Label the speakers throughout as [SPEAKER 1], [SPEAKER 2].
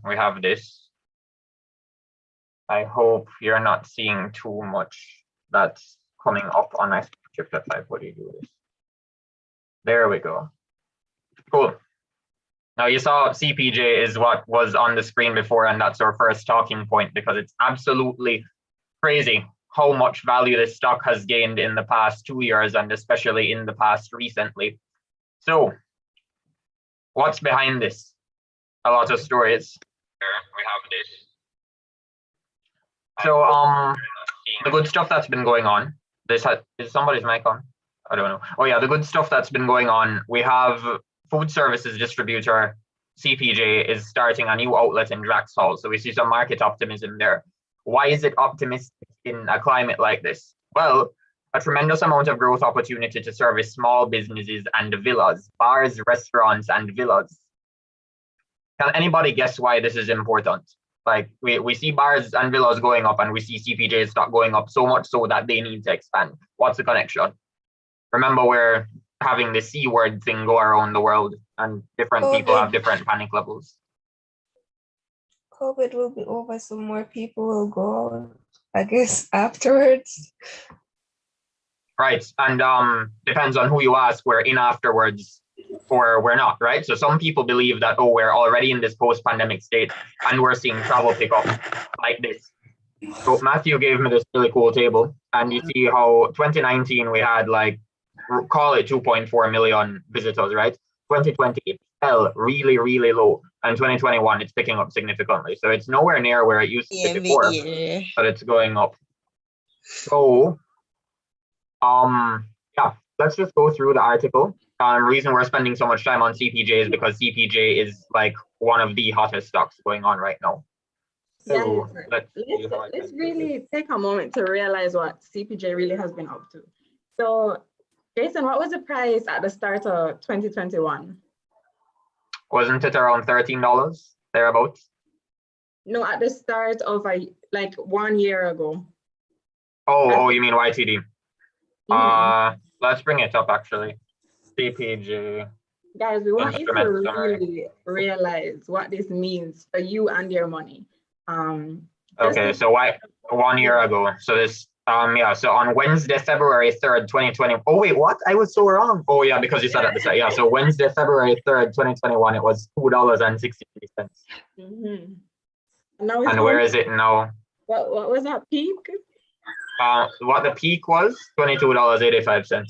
[SPEAKER 1] here we have this. I hope you're not seeing too much that's coming up on my shift F5. What do you do with this? There we go. Cool. Now you saw CPJ is what was on the screen before, and that's our first talking point because it's absolutely crazy how much value this stock has gained in the past 2 years and especially in the past recently. So what's behind this? A lot of stories. Here we have this. So the good stuff that's been going on. Is somebody's mic on? I don't know. Oh yeah, the good stuff that's been going on. We have food services distributor CPJ is starting a new outlet in Draxhall. So we see some market optimism there. Why is it optimistic in a climate like this? Well, a tremendous amount of growth opportunity to service small businesses and villas, bars, restaurants, and villas. Can anybody guess why this is important? Like we see bars and villas going up and we see CPJ stock going up so much so that they need to expand. What's the connection? Remember, we're having the C word thing go around the world and different people have different panic levels.
[SPEAKER 2] COVID will be over, so more people will go out, I guess, afterwards.
[SPEAKER 1] Right, and depends on who you ask, we're in afterwards or we're not, right? So some people believe that, oh, we're already in this post-pandemic state and we're seeing travel pick up like this. So Matthew gave me this really cool table, and you see how 2019 we had like, call it 2.4 million visitors, right? 2020 it fell really, really low, and 2021 it's picking up significantly. So it's nowhere near where it used to be before, but it's going up. So yeah, let's just go through the article. Reason we're spending so much time on CPJ is because CPJ is like one of the hottest stocks going on right now. So
[SPEAKER 3] let's really take a moment to realize what CPJ really has been up to. So Jason, what was the price at the start of 2021?
[SPEAKER 1] Wasn't it around $13 thereabouts?
[SPEAKER 3] No, at the start of like 1 year ago.
[SPEAKER 1] Oh, you mean YTD? Let's bring it up actually. CPJ.
[SPEAKER 3] Guys, we want you to really realize what this means for you and your money.
[SPEAKER 1] Okay, so why 1 year ago? So this yeah, so on Wednesday, February 3rd, 2020. Oh wait, what? I was so wrong. Oh yeah, because you said at the start. Yeah, so Wednesday, February 3rd, 2021, it was $2.63.
[SPEAKER 3] Now
[SPEAKER 1] and where is it now?
[SPEAKER 3] What was that peak?
[SPEAKER 1] What the peak was? $22.85,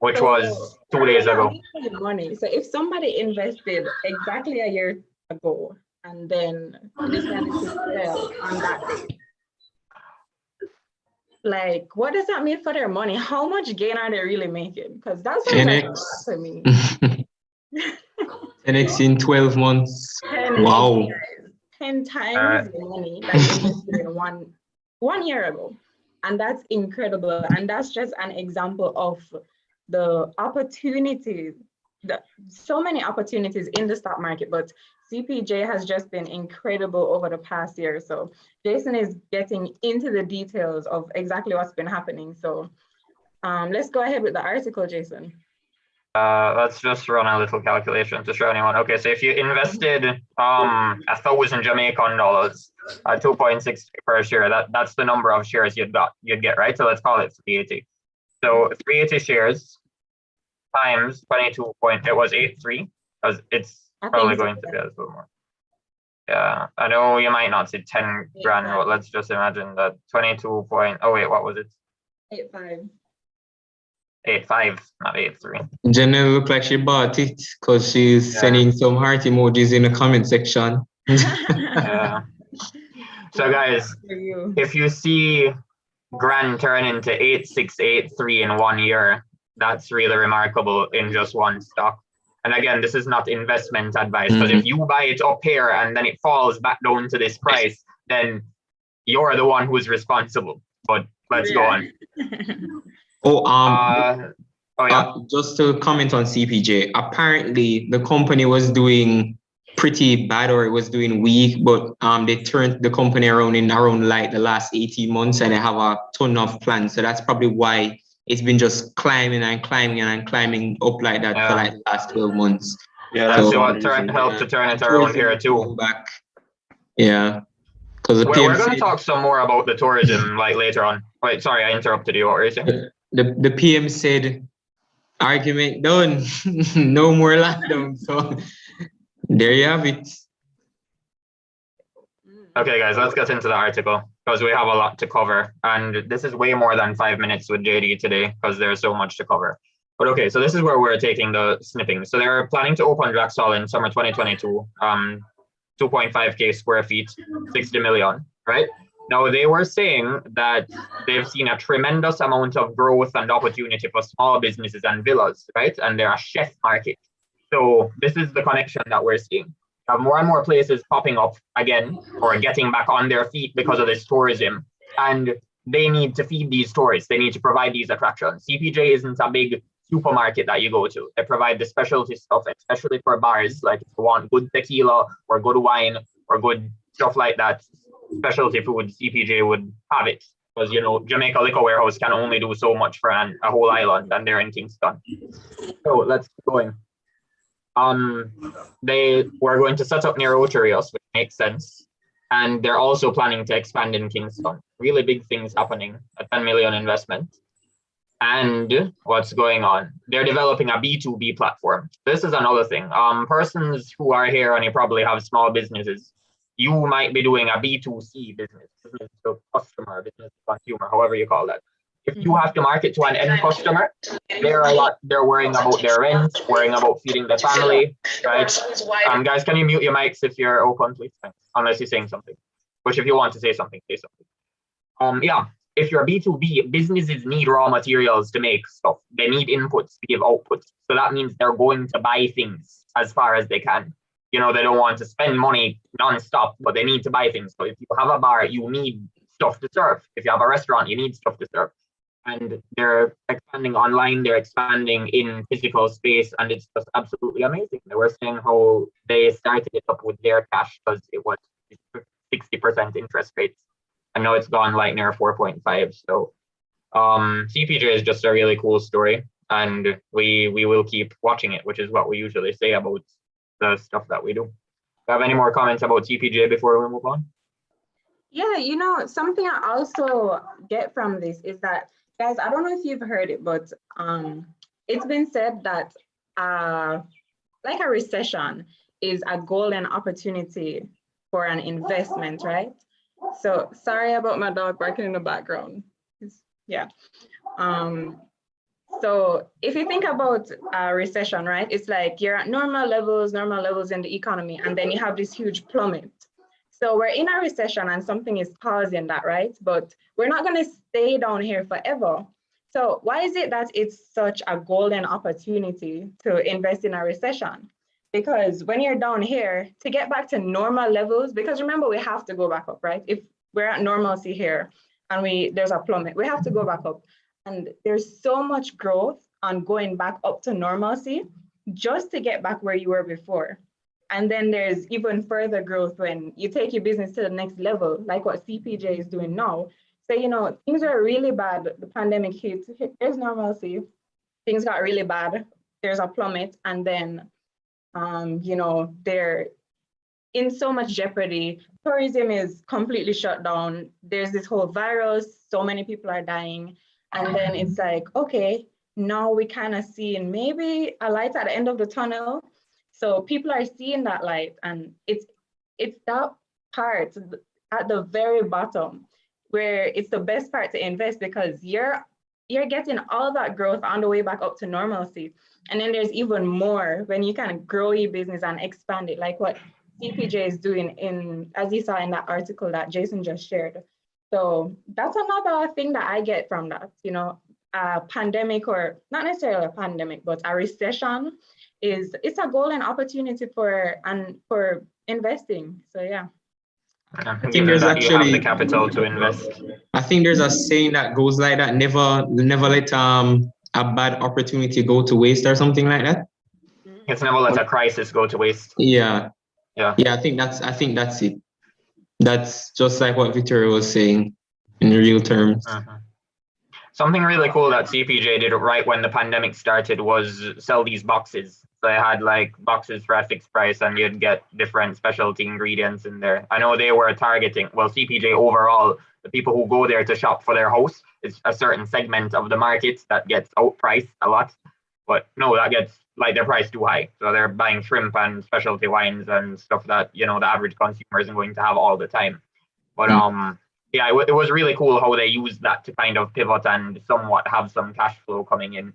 [SPEAKER 1] which was 2 days ago.
[SPEAKER 3] Money. So if somebody invested exactly a year ago and then decided to sell on that day, like, what does that mean for their money? How much gain are they really making? Because that's what to me.
[SPEAKER 4] 10x in 12 months.
[SPEAKER 3] 10
[SPEAKER 4] wow.
[SPEAKER 3] 10 times the money that you invested in one year ago. And that's incredible. And that's just an example of the opportunities, so many opportunities in the stock market, but CPJ has just been incredible over the past year. So Jason is getting into the details of exactly what's been happening. So let's go ahead with the article, Jason.
[SPEAKER 1] Let's just run a little calculation to show anyone. Okay, so if you invested 1,000 Jamaican dollars at 2.6 per share, that's the number of shares you'd get, right? So let's call it 380. So 380 shares times 22 point, it was 83, because it's probably going to be a little more. Yeah, I know you might not see 10 grand, but let's just imagine that 22 point, oh wait, what was it?
[SPEAKER 3] 85.
[SPEAKER 1] 85, not 83.
[SPEAKER 4] Jenna look like she bought it because she's sending some heart emojis in the comment section.
[SPEAKER 1] Yeah. So guys, if you see grand turn into 8683 in 1 year, that's really remarkable in just one stock. And again, this is not investment advice, because if you buy it up here and then it falls back down to this price, then you're the one who's responsible. But let's go on.
[SPEAKER 4] Just to comment on CPJ, apparently the company was doing pretty bad, or it was doing weak, but they turned the company around in like the last 18 months, and they have a ton of plans. So that's probably why it's been just climbing and climbing and climbing up like that for like the last 12 months. Yeah,
[SPEAKER 1] That's
[SPEAKER 4] so
[SPEAKER 1] what helped to turn it around here too.
[SPEAKER 4] Back. Yeah, because the
[SPEAKER 1] We're going to talk some more about the tourism like later on. Wait, sorry, I interrupted you. What were you saying?
[SPEAKER 4] The PM said, argument done, no more lockdown. So there you have it.
[SPEAKER 1] Okay, guys, let's get into the article because we have a lot to cover. And this is way more than 5 minutes with JD today because there's so much to cover. But okay, so this is where we're taking the snipping. So they're planning to open Draxall in summer 2022, 2.5K square feet, 60 million, right? Now, they were saying that they've seen a tremendous amount of growth and opportunity for small businesses and villas, right? And they're a chef market. So this is the connection that we're seeing. Have more and more places popping up again or getting back on their feet because of this tourism. And they need to feed these tourists. They need to provide these attractions. CPJ isn't a big supermarket that you go to. They provide the specialty stuff, especially for bars. Like if you want good tequila or good wine or good stuff like that, specialty food, CPJ would have it. Because, you know, Jamaica Liquor Warehouse can only do so much for a whole island, and they're in Kingston. So let's keep going. They were going to set up near Oterios, which makes sense. And they're also planning to expand in Kingston. Really big things happening, a 10 million investment. And what's going on? They're developing a B2B platform. This is another thing. Persons who are here and you probably have small businesses, you might be doing a B2C business to customer, business to consumer, however you call that. If you have to market to an end customer, they're worrying about their rent, worrying about feeding the family, right? Guys, can you mute your mics if you're open, please? Thanks. Unless you're saying something. Which if you want to say something, say something. Yeah, if you're B2B, businesses need raw materials to make stuff. They need inputs to give outputs. So that means they're going to buy things as far as they can. You know, they don't want to spend money nonstop, but they need to buy things. So if you have a bar, you need stuff to serve. If you have a restaurant, you need stuff to serve. And they're expanding online, they're expanding in physical space, and it's just absolutely amazing. They were saying how they started it up with their cash because it was 60% interest rates, and now it's gone like near 4.5. So CPJ is just a really cool story, and we will keep watching it, which is what we usually say about the stuff that we do. Do you have any more comments about CPJ before we move on?
[SPEAKER 3] Yeah, you know, something I also get from this is that, guys, I don't know if you've heard it, but it's been said that like a recession is a golden opportunity for an investment, right? So sorry about my dog barking in the background. Yeah. So if you think about a recession, right, it's like you're at normal levels in the economy, and then you have this huge plummet. So we're in a recession and something is causing that, right? But we're not going to stay down here forever. So why is it that it's such a golden opportunity to invest in a recession? Because when you're down here, to get back to normal levels, because remember, we have to go back up, right? If we're at normalcy here and there's a plummet, we have to go back up. And there's so much growth on going back up to normalcy just to get back where you were before. And then there's even further growth when you take your business to the next level, like what CPJ is doing now. So, you know, things are really bad. The pandemic hit, there's normalcy. Things got really bad. There's a plummet. And then, you know, they're in so much jeopardy. Tourism is completely shut down. There's this whole virus. So many people are dying. And then it's like, okay, now we kind of see maybe a light at the end of the tunnel. So people are seeing that light, and it's that part at the very bottom where it's the best part to invest, because you're getting all that growth on the way back up to normalcy. And then there's even more when you kind of grow your business and expand it, like what CPJ is doing as you saw in that article that Jason just shared. So that's another thing that I get from that, you know, a pandemic, or not necessarily a pandemic, but a recession it's a golden opportunity for investing. So yeah.
[SPEAKER 1] I think there's actually, you have the capital to invest.
[SPEAKER 4] I think there's a saying that goes like that: never let a bad opportunity go to waste, or something like that.
[SPEAKER 1] It's never let a crisis go to waste.
[SPEAKER 4] Yeah.
[SPEAKER 1] I
[SPEAKER 4] think that's it. That's just like what Victoria was saying in real terms.
[SPEAKER 1] Something really cool that CPJ did right when the pandemic started was sell these boxes. So they had like boxes for a fixed price and you'd get different specialty ingredients in there. I know they were targeting, well, CPJ overall, the people who go there to shop for their house is a certain segment of the market that gets outpriced a lot. But no, that gets like their price too high. So they're buying shrimp and specialty wines and stuff that, you know, the average consumer isn't going to have all the time. But yeah, it was really cool how they used that to kind of pivot and somewhat have some cash flow coming in.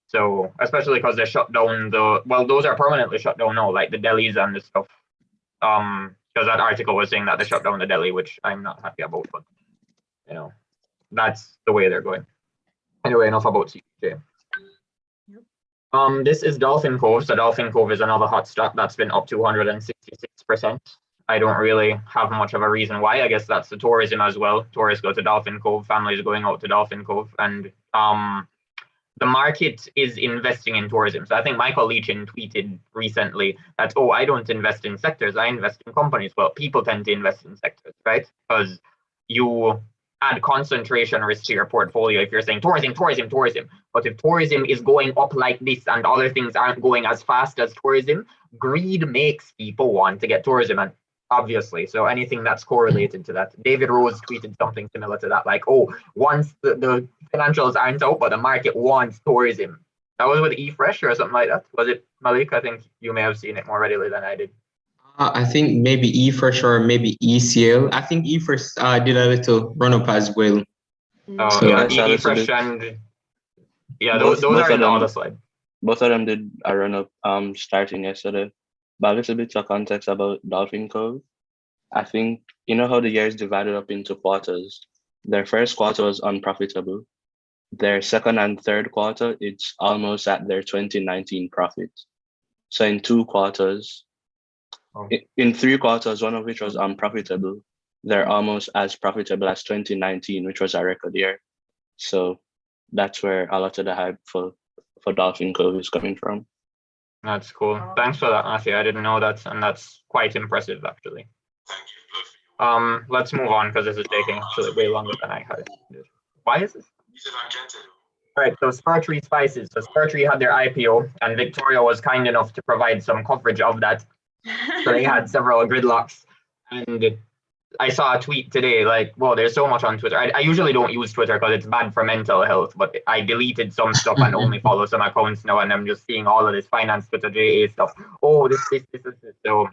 [SPEAKER 1] So especially because they shut down those are permanently shut down now, like the delis and the stuff. Because that article was saying that they shut down the deli, which I'm not happy about, but you know, that's the way they're going. Anyway, enough about CPJ. This is Dolphin Cove. So Dolphin Cove is another hot stock that's been up to 166%. I don't really have much of a reason why. I guess that's the tourism as well. Tourists go to Dolphin Cove, families are going out to Dolphin Cove, and the market is investing in tourism. So I think Michael Leachin tweeted recently that, oh, I don't invest in sectors, I invest in companies. Well, people tend to invest in sectors, right? Because you add concentration risk to your portfolio if you're saying tourism. But if tourism is going up like this and other things aren't going as fast as tourism, greed makes people want to get tourism. And obviously, so anything that's correlated to that. David Rose tweeted something similar to that, like, oh, once the financials aren't out, but the market wants tourism. That was with eFresh or something like that. Was it, Malik? I think you may have seen it more readily than I did.
[SPEAKER 4] I think maybe eFresh or maybe ECL. I think eFresh did a little run up as well.
[SPEAKER 1] Oh,
[SPEAKER 5] So
[SPEAKER 1] yeah,
[SPEAKER 5] I saw this a
[SPEAKER 1] eFresh
[SPEAKER 5] bit.
[SPEAKER 1] and yeah, those are in the other slide.
[SPEAKER 5] Both of them did a run up starting yesterday. But a little bit of context about Dolphin Cove. I think, you know how the year is divided up into quarters. Their first quarter was unprofitable. Their second and third quarter, it's almost at their 2019 profit. So in 2 quarters, in 3 quarters, one of which was unprofitable, they're almost as profitable as 2019, which was a record year. So that's where a lot of the hype for Dolphin Cove is coming from.
[SPEAKER 1] That's cool. Thanks for that, Matthew. I didn't know that, and that's quite impressive, actually. Let's move on because this is taking actually way longer than I had. Why is this? All right, so Spurtree Spices. So Spurtree had their IPO, and Victoria was kind enough to provide some coverage of that. So they had several gridlocks, and I saw a tweet today, like, well, there's so much on Twitter. I usually don't use Twitter because it's bad for mental health, but I deleted some stuff and only follow some accounts now, and I'm just seeing all of this finance Twitter JA stuff. Oh, this. So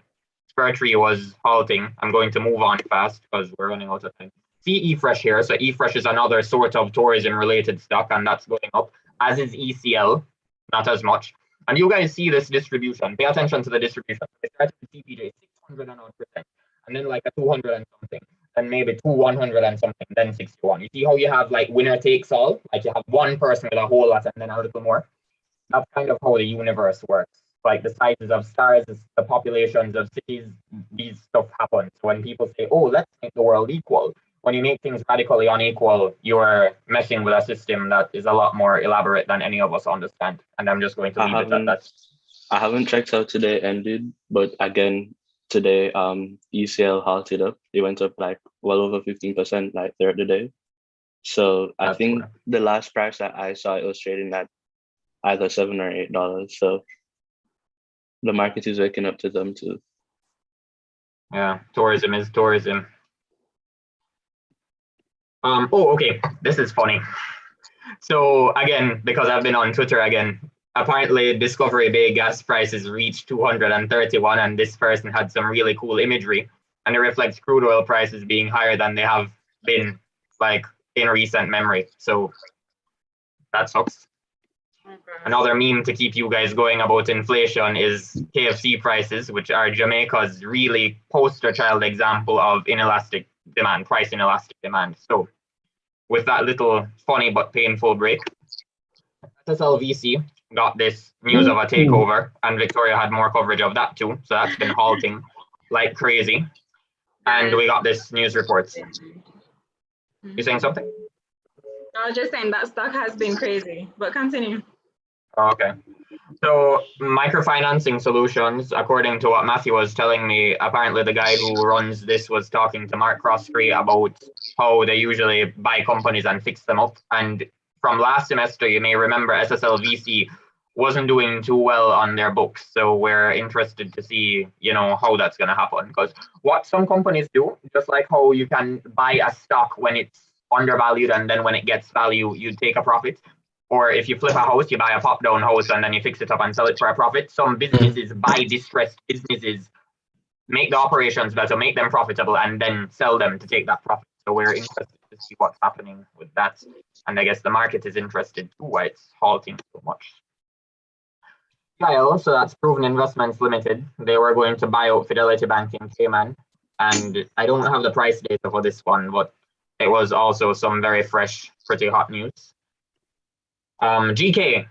[SPEAKER 1] Spurtree was halting. I'm going to move on fast because we're running out of time. See eFresh here. So eFresh is another sort of tourism-related stock, and that's going up, as is ECL, not as much. And you guys see this distribution. Pay attention to the distribution. It started with CPJ 600%, and then like a 200 and something, then maybe 100 and something, then 61. You see how you have like winner takes all? Like you have one person with a whole lot and then a little more. That's kind of how the universe works. Like the sizes of stars, the populations of cities, these stuff happens. So when people say, oh, let's make the world equal, when you make things radically unequal, you're messing with a system that is a lot more elaborate than any of us understand. And I'm just going to leave it at that.
[SPEAKER 5] I haven't checked how today ended, but again, today ECL halted up. It went up like well over 15% like throughout the day. So I think the last price that I saw, it was trading at either $7 or $8. So the market is waking up to them too.
[SPEAKER 1] Yeah, tourism is tourism. Oh, okay. This is funny. So again, because I've been on Twitter again, apparently Discovery Bay gas prices reached 231, and this person had some really cool imagery, and it reflects crude oil prices being higher than they have been like in recent memory. So that sucks. Okay. Another meme to keep you guys going about inflation is KFC prices, which are Jamaica's really poster child example of inelastic demand, price inelastic demand. So with that little funny but painful break, SSLVC got this news of a takeover, and Victoria had more coverage of that too. So that's been halting like crazy. And we got this news report. You saying something?
[SPEAKER 3] I was just saying that stock has been crazy, but continue.
[SPEAKER 1] Okay. So microfinancing solutions, according to what Matthew was telling me, apparently the guy who runs this was talking to Mark Crosstree about how they usually buy companies and fix them up. And from last semester, you may remember SSLVC wasn't doing too well on their books. So we're interested to see, how that's going to happen. Because what some companies do, just like how you can buy a stock when it's undervalued and then when it gets value, you take a profit. Or if you flip a house, you buy a pop-down house and then you fix it up and sell it for a profit. Some businesses buy distressed businesses, make the operations better, make them profitable, and then sell them to take that profit. So we're interested to see what's happening with that. And I guess the market is interested too, why it's halting so much. Kyle, so that's Proven Investments Limited. They were going to buy out Fidelity Bank in Cayman. And I don't have the price data for this one, but it was also some very fresh, pretty hot news. GK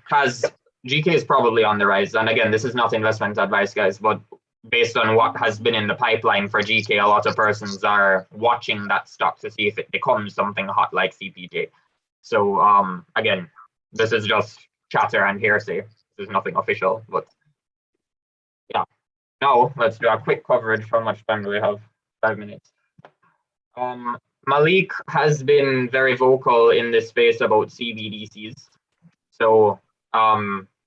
[SPEAKER 1] is probably on the rise. And again, this is not investment advice, guys, but based on what has been in the pipeline for GK, a lot of persons are watching that stock to see if it becomes something hot like CPJ. So again, this is just chatter and hearsay. This is nothing official, but yeah. Now let's do a quick coverage. How much time do we have? 5 minutes. Malik has been very vocal in this space about CBDCs. So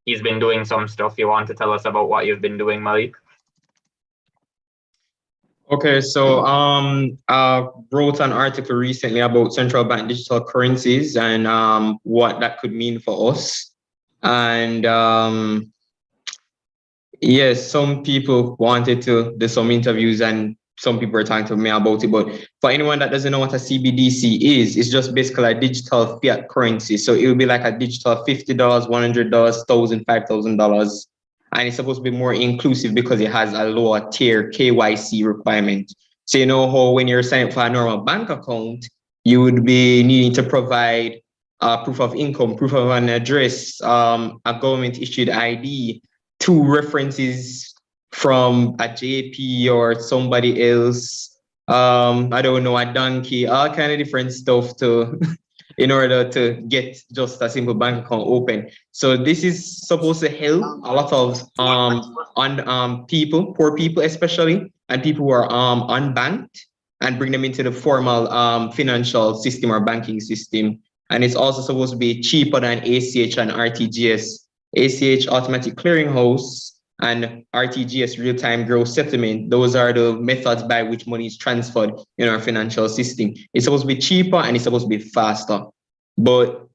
[SPEAKER 1] he's been doing some stuff. You want to tell us about what you've been doing, Malik?
[SPEAKER 4] Okay, so I wrote an article recently about central bank digital currencies and what that could mean for us. And yes, some people wanted to do some interviews and some people are talking to me about it. But for anyone that doesn't know what a CBDC is, it's just basically a digital fiat currency. So it will be like a digital $50, $100, $1,000, $5,000. And it's supposed to be more inclusive because it has a lower tier KYC requirement. So you know how when you're signing up for a normal bank account, you would be needing to provide proof of income, proof of an address, a government issued ID, 2 references from a JP or somebody else. I don't know, a donkey, all kind of different stuff to in order to get just a simple bank account open. So this is supposed to help a lot of people, poor people especially, and people who are unbanked, and bring them into the formal financial system or banking system. And it's also supposed to be cheaper than ACH and RTGS. ACH, automatic clearinghouse, and RTGS, real-time gross settlement. Those are the methods by which money is transferred in our financial system. It's supposed to be cheaper and it's supposed to be faster. But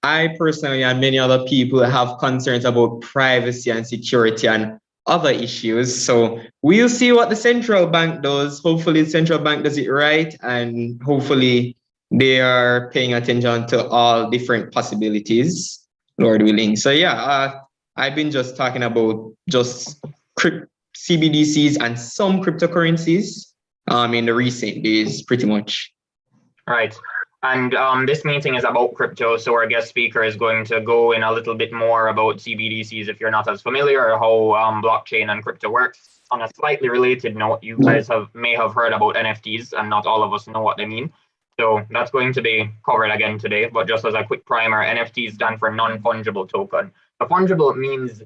[SPEAKER 4] I personally and many other people have concerns about privacy and security and other issues. So we'll see what the central bank does. Hopefully the central bank does it right, and hopefully they are paying attention to all different possibilities, Lord willing. So yeah, I've been just talking about just CBDCs and some cryptocurrencies in the recent days, pretty much.
[SPEAKER 1] Right. And this meeting is about crypto, so our guest speaker is going to go in a little bit more about CBDCs if you're not as familiar, or how blockchain and crypto works. On a slightly related note, you guys may have heard about NFTs, and not all of us know what they mean. So that's going to be covered again today, but just as a quick primer, NFTs stand for non-fungible token. The fungible means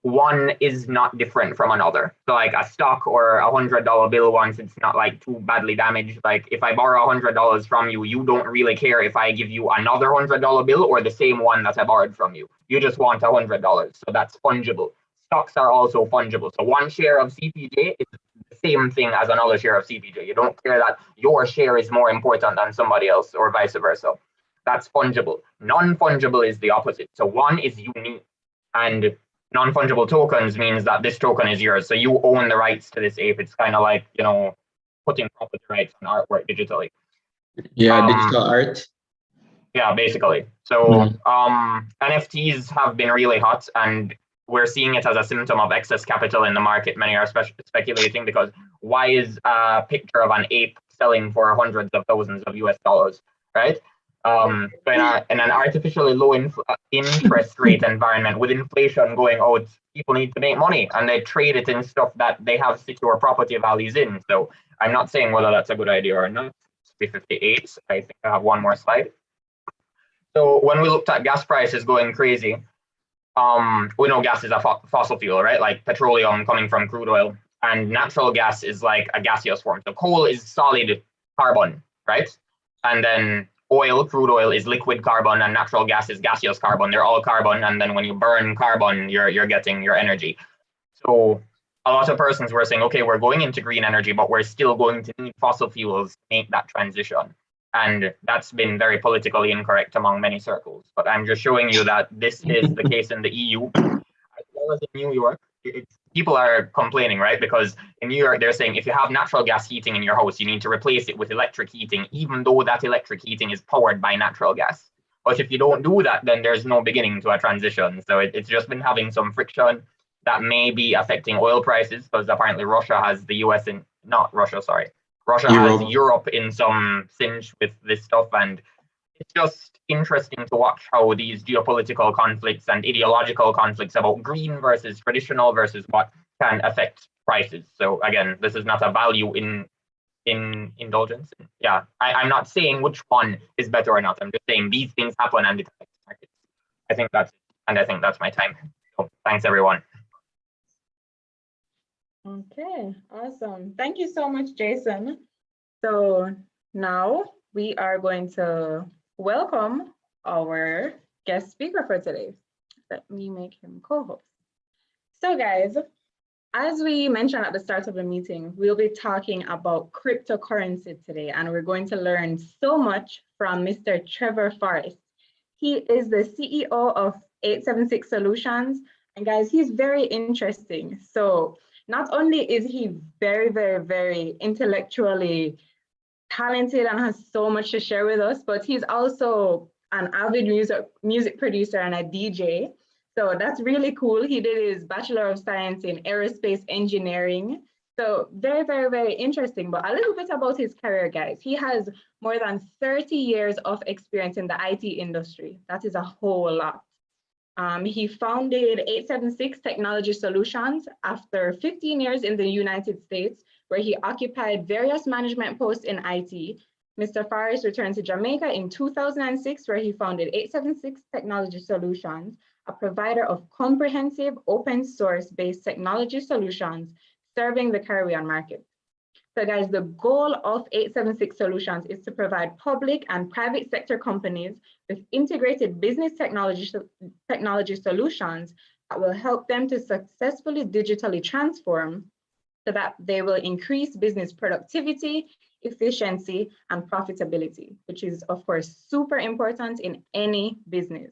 [SPEAKER 1] one is not different from another. So like a stock or $100 bill, once it's not like too badly damaged. Like if I borrow $100 from you, you don't really care if I give you another $100 bill or the same one that I borrowed from you. You just want $100. So that's fungible. Stocks are also fungible. So one share of CPJ is the same thing as another share of CPJ. You don't care that your share is more important than somebody else or vice versa. That's fungible. Non-fungible is the opposite. So one is unique, and non-fungible tokens means that this token is yours. So you own the rights to this ape. It's kind of like, putting property rights on artwork digitally.
[SPEAKER 4] Yeah, digital art.
[SPEAKER 1] Yeah, basically. So NFTs have been really hot, and we're seeing it as a symptom of excess capital in the market. Many are speculating because why is a picture of an ape selling for hundreds of thousands of US dollars, right? But in an artificially low interest rate environment with inflation going out, people need to make money, and they trade it in stuff that they have secure property values in. So I'm not saying whether that's a good idea or not. It's 358. I think I have one more slide. So when we looked at gas prices going crazy, we know gas is a fossil fuel, right? Like petroleum coming from crude oil, and natural gas is like a gaseous form. So coal is solid carbon, right? And then crude oil is liquid carbon, and natural gas is gaseous carbon. They're all carbon, and then when you burn carbon, you're getting your energy. So a lot of persons were saying, okay, we're going into green energy, but we're still going to need fossil fuels to make that transition. And that's been very politically incorrect among many circles. But I'm just showing you that this is the case in the EU, as well as in New York. People are complaining, right? Because in New York, they're saying if you have natural gas heating in your house, you need to replace it with electric heating, even though that electric heating is powered by natural gas. But if you don't do that, then there's no beginning to a transition. So it's just been having some friction that may be affecting oil prices, because apparently Russia has the US in, not Russia, sorry. Russia has Europe in some cinch with this stuff, and it's just interesting to watch how these geopolitical conflicts and ideological conflicts about green versus traditional versus what can affect prices. So again, this is not a value in indulgence. Yeah, I'm not saying which one is better or not. I'm just saying these things happen and it affects markets. I think that's my time. So thanks everyone.
[SPEAKER 3] Okay, awesome. Thank you so much, Jason. So now we are going to welcome our guest speaker for today. Let me make him co-host. So guys, as we mentioned at the start of the meeting, we'll be talking about cryptocurrency today, and we're going to learn so much from Mr. Trevor Forrest. He is the CEO of 876 Solutions, and guys, he's very interesting. So not only is he very, very, very intellectually talented and has so much to share with us, but he's also an avid music producer and a DJ. So that's really cool. He did his Bachelor of Science in Aerospace Engineering. So very, very, very interesting. But a little bit about his career, guys. He has more than 30 years of experience in the IT industry. That is a whole lot. He founded 876 Technology Solutions after 15 years in the United States, where he occupied various management posts in IT. Mr. Forrest returned to Jamaica in 2006, where he founded 876 Technology Solutions, a provider of comprehensive open source based technology solutions serving the Caribbean market. So guys, the goal of 876 Solutions is to provide public and private sector companies with integrated business technology solutions that will help them to successfully digitally transform so that they will increase business productivity, efficiency, and profitability, which is of course super important in any business.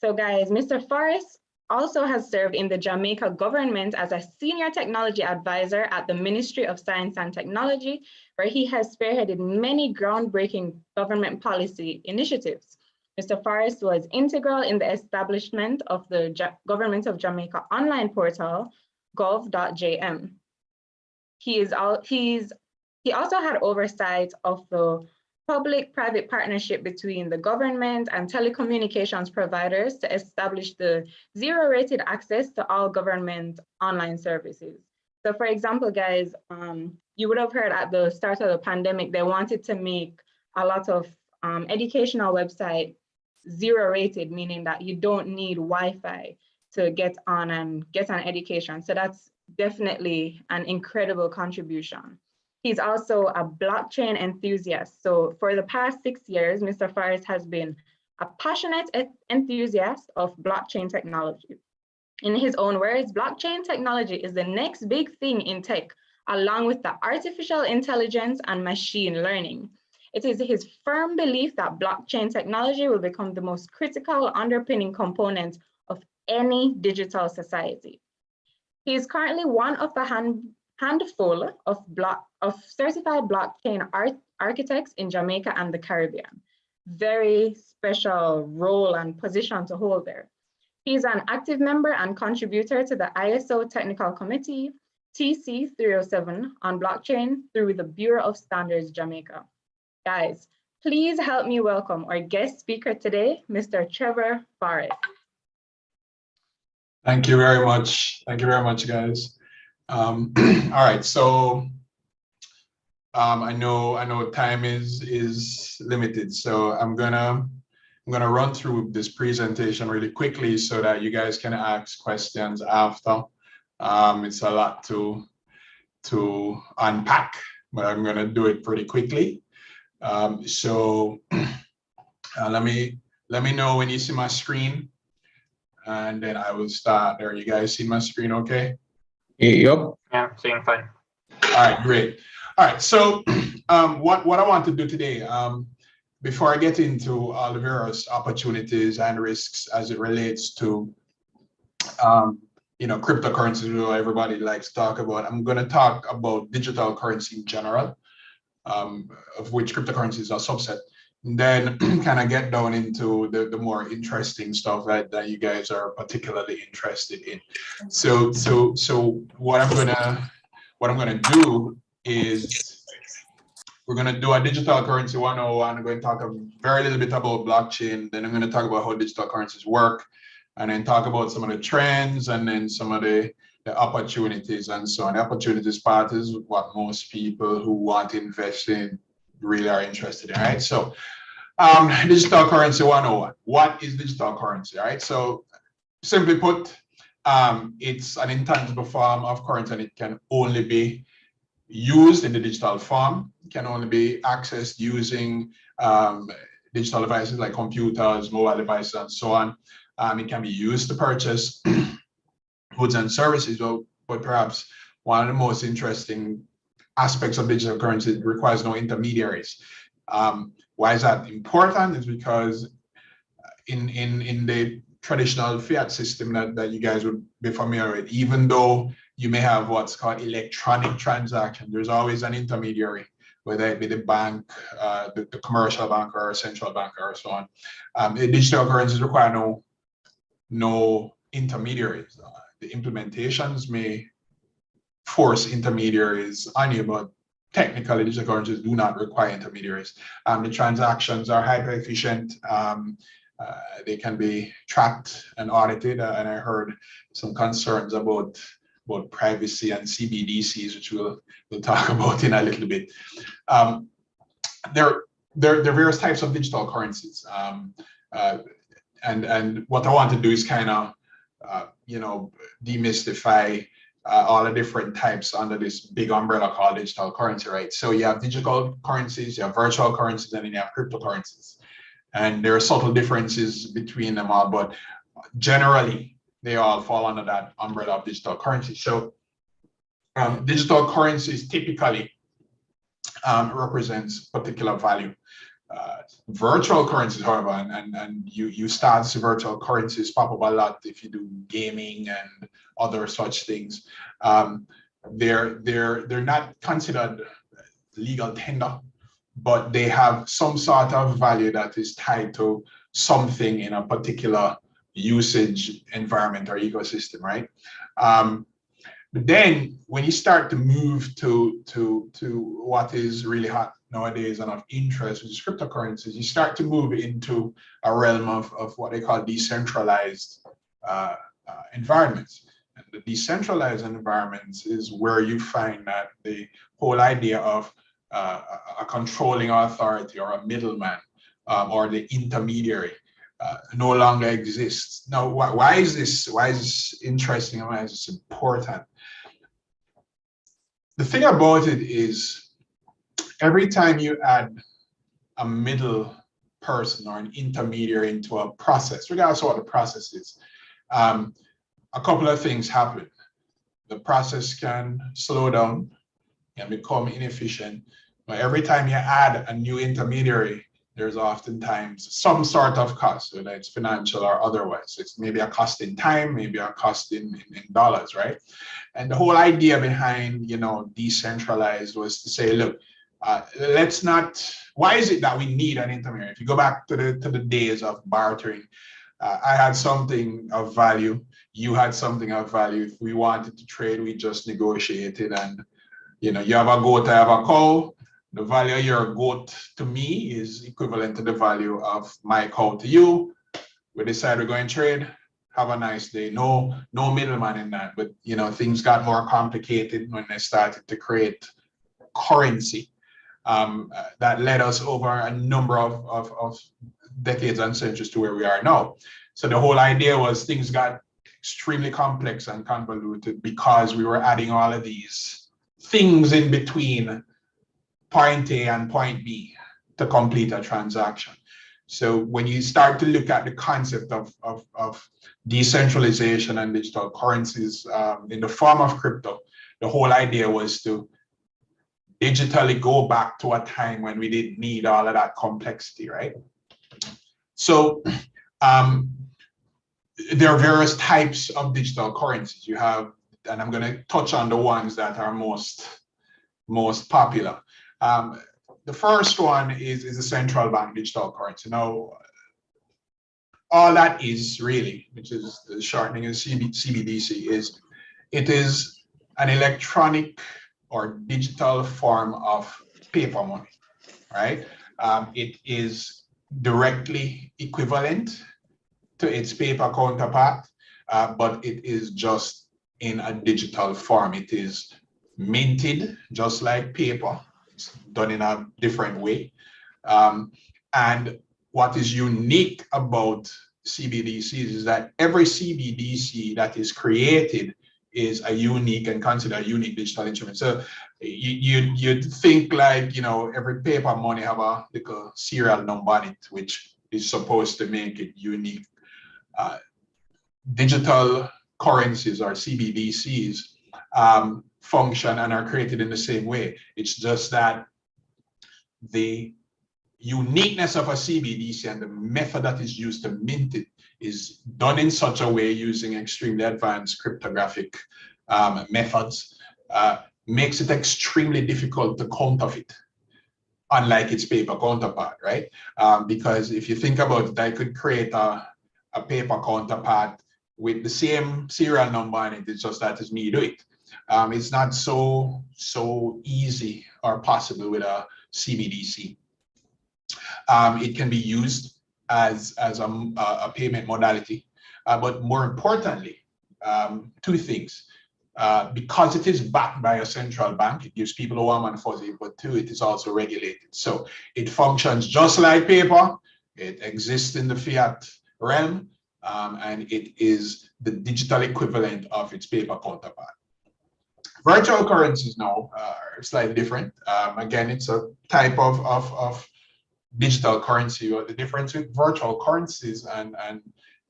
[SPEAKER 3] So guys, Mr. Forrest also has served in the Jamaica government as a senior technology advisor at the Ministry of Science and Technology, where he has spearheaded many groundbreaking government policy initiatives. Mr. Forrest was integral in the establishment of the Government of Jamaica online portal, gov.jm. He also had oversight of the public-private partnership between the government and telecommunications providers to establish the zero-rated access to all government online services. So for example, guys, you would have heard at the start of the pandemic, they wanted to make a lot of educational websites zero-rated, meaning that you don't need Wi-Fi to get on and get an education. So that's definitely an incredible contribution. He's also a blockchain enthusiast. So for the past 6 years, Mr. Forrest has been a passionate enthusiast of blockchain technology. In his own words, blockchain technology is the next big thing in tech, along with the artificial intelligence and machine learning. It is his firm belief that blockchain technology will become the most critical underpinning component of any digital society. He is currently one of the handful of certified blockchain architects in Jamaica and the Caribbean. Very special role and position to hold there. He's an active member and contributor to the ISO Technical Committee, TC 307 on blockchain through the Bureau of Standards Jamaica. Guys, please help me welcome our guest speaker today, Mr. Trevor Forrest.
[SPEAKER 6] Thank you very much. Thank you very much, guys. All right, so I know time is limited, so I'm gonna I'm going to run through this presentation really quickly so that you guys can ask questions after. It's a lot to unpack, but I'm going to do it pretty quickly. So let me know when you see my screen, and then I will start there. You guys see my screen okay?
[SPEAKER 4] Yep.
[SPEAKER 1] Yeah, seeing fine.
[SPEAKER 6] All right, great. All right, so what I want to do today, before I get into all the various opportunities and risks as it relates to cryptocurrencies, who everybody likes to talk about, I'm going to talk about digital currency in general, of which cryptocurrencies are a subset. And then kind of get down into the more interesting stuff that you guys are particularly interested in. So what I'm gonna do is we're gonna do a digital currency 101. I'm going to talk a very little bit about blockchain. Then I'm going to talk about how digital currencies work, and then talk about some of the trends, and then some of the opportunities and so on. The opportunities part is what most people who want to invest in really are interested in, right? So digital currency 101. What is digital currency, right? So simply put, it's an intangible form of currency, and it can only be used in the digital form. It can only be accessed using digital devices like computers, mobile devices, and so on. It can be used to purchase goods and services, but perhaps one of the most interesting aspects of digital currency, it requires no intermediaries. Why is that important? Is because in the traditional fiat system that you guys would be familiar with, even though you may have what's called electronic transaction, there's always an intermediary, whether it be the bank, the commercial bank, or a central bank, or so on. Digital currencies require no intermediaries. The implementations may force intermediaries on you, but technically digital currencies do not require intermediaries. The transactions are hyper efficient. They can be tracked and audited, and I heard some concerns about privacy and CbdCs, which we'll talk about in a little bit. There are various types of digital currencies, and what I want to do is kind of demystify all the different types under this big umbrella called digital currency, right? So you have digital currencies, you have virtual currencies, and then you have cryptocurrencies. And there are subtle differences between them all, but generally they all fall under that umbrella of digital currency. So digital currencies typically represents particular value. Virtual currencies, however, and you start to see virtual currencies pop up a lot if you do gaming and other such things. They're not considered legal tender, but they have some sort of value that is tied to something in a particular usage environment or ecosystem, right? But then when you start to move to what is really hot nowadays and of interest, which is cryptocurrencies, you start to move into a realm of what they call decentralized environments. And the decentralized environments is where you find that the whole idea of a controlling authority or a middleman or the intermediary no longer exists. Now, why is this interesting and why is this important? The thing about it is, every time you add a middle person or an intermediary into a process, regardless of what the process is, a couple of things happen. The process can slow down and become inefficient. But every time you add a new intermediary, there's oftentimes some sort of cost, whether it's financial or otherwise. It's maybe a cost in time, maybe a cost in dollars, right? And the whole idea behind, decentralized was to say, look, let's not. Why is it that we need an intermediary? If you go back to the days of bartering, I had something of value, you had something of value. If we wanted to trade, we just negotiated, and you have a goat, I have a cow. The value of your goat to me is equivalent to the value of my cow to you. We decide we're going to trade. Have a nice day. No middleman in that. But things got more complicated when they started to create currency. that led us over a number of decades and centuries to where we are now. So the whole idea was things got extremely complex and convoluted because we were adding all of these things in between point A and point B to complete a transaction. So when you start to look at the concept of decentralization and digital currencies in the form of crypto, the whole idea was to digitally go back to a time when we didn't need all of that complexity, right? So there are various types of digital currencies. You have, and I'm going to touch on the ones that are most popular. The first one is a central bank digital currency. Now, all that is really, which is the shortening of CBDC, is it is an electronic or digital form of paper money, right? It is directly equivalent to its paper counterpart, but it is just in a digital form. It is minted just like paper. It's done in a different way. And what is unique about CBDCs is that every CBDC that is created is a unique and considered a unique digital instrument. So you'd think like, you know, every paper money have a little serial number on it, which is supposed to make it unique. Digital currencies or CBDCs function and are created in the same way. It's just that the uniqueness of a CBDC and the method that is used to mint it is done in such a way using extremely advanced cryptographic methods, makes it extremely difficult to counterfeit, unlike its paper counterpart, right? Because if you think about it, I could create a paper counterpart with the same serial number on it. It's just that it's me do it. It's not so easy or possible with a CBDC. It can be used as a payment modality, but more importantly, two things. Because it is backed by a central bank, it gives people a warm and fuzzy, but two, it is also regulated. So it functions just like paper. It exists in the fiat realm, and it is the digital equivalent of its paper counterpart. Virtual currencies now are slightly different. Again, it's a type of digital currency. But the difference with virtual currencies and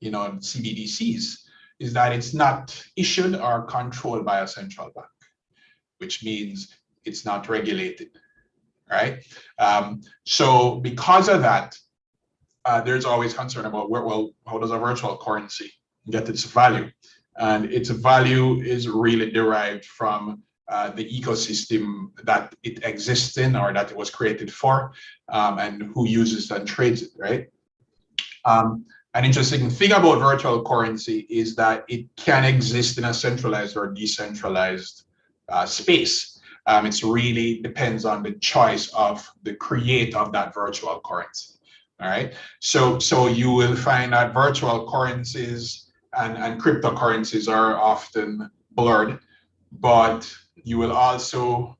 [SPEAKER 6] you know, CBDCs is that it's not issued or controlled by a central bank, which means it's not regulated, right? So because of that, there's always concern about how does a virtual currency get its value? And its value is really derived from the ecosystem that it exists in or that it was created for, and who uses and trades it, right? An interesting thing about virtual currency is that it can exist in a centralized or decentralized space. It really depends on the choice of the creator of that virtual currency. All right. So you will find that virtual currencies and cryptocurrencies are often blurred, but you will also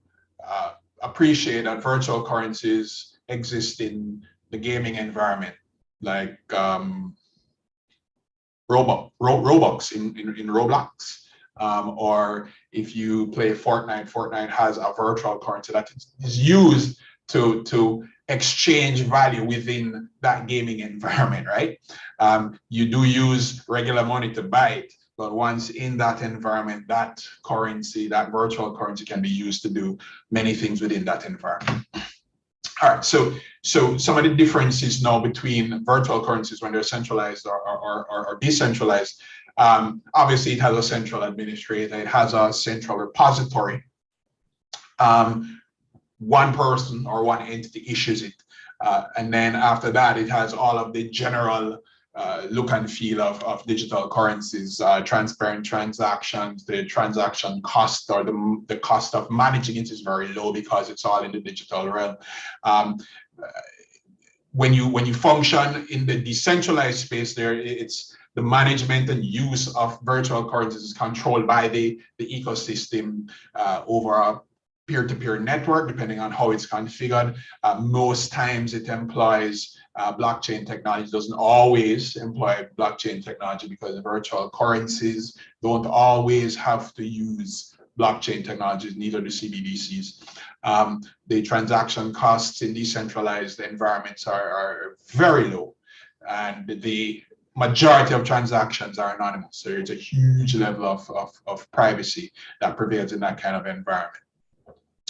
[SPEAKER 6] appreciate that virtual currencies exist in the gaming environment, like Robux in Roblox, or if you play Fortnite, Fortnite has a virtual currency that is used to exchange value within that gaming environment, right? You do use regular money to buy it, but once in that environment, that currency, that virtual currency can be used to do many things within that environment. All right, so some of the differences now between virtual currencies when they're centralized or decentralized, obviously it has a central administrator, it has a central repository. One person or one entity issues it. And then after that, it has all of the general look and feel of digital currencies, transparent transactions, the transaction cost or the cost of managing it is very low because it's all in the digital realm. When you function in the decentralized space there, it's the management and use of virtual currencies is controlled by the ecosystem over peer-to-peer network, depending on how it's configured. Most times it employs blockchain technology. It doesn't always employ blockchain technology because virtual currencies don't always have to use blockchain technologies, neither do CBDCs. The transaction costs in decentralized environments are very low, and the majority of transactions are anonymous. So there's a huge level of privacy that prevails in that kind of environment.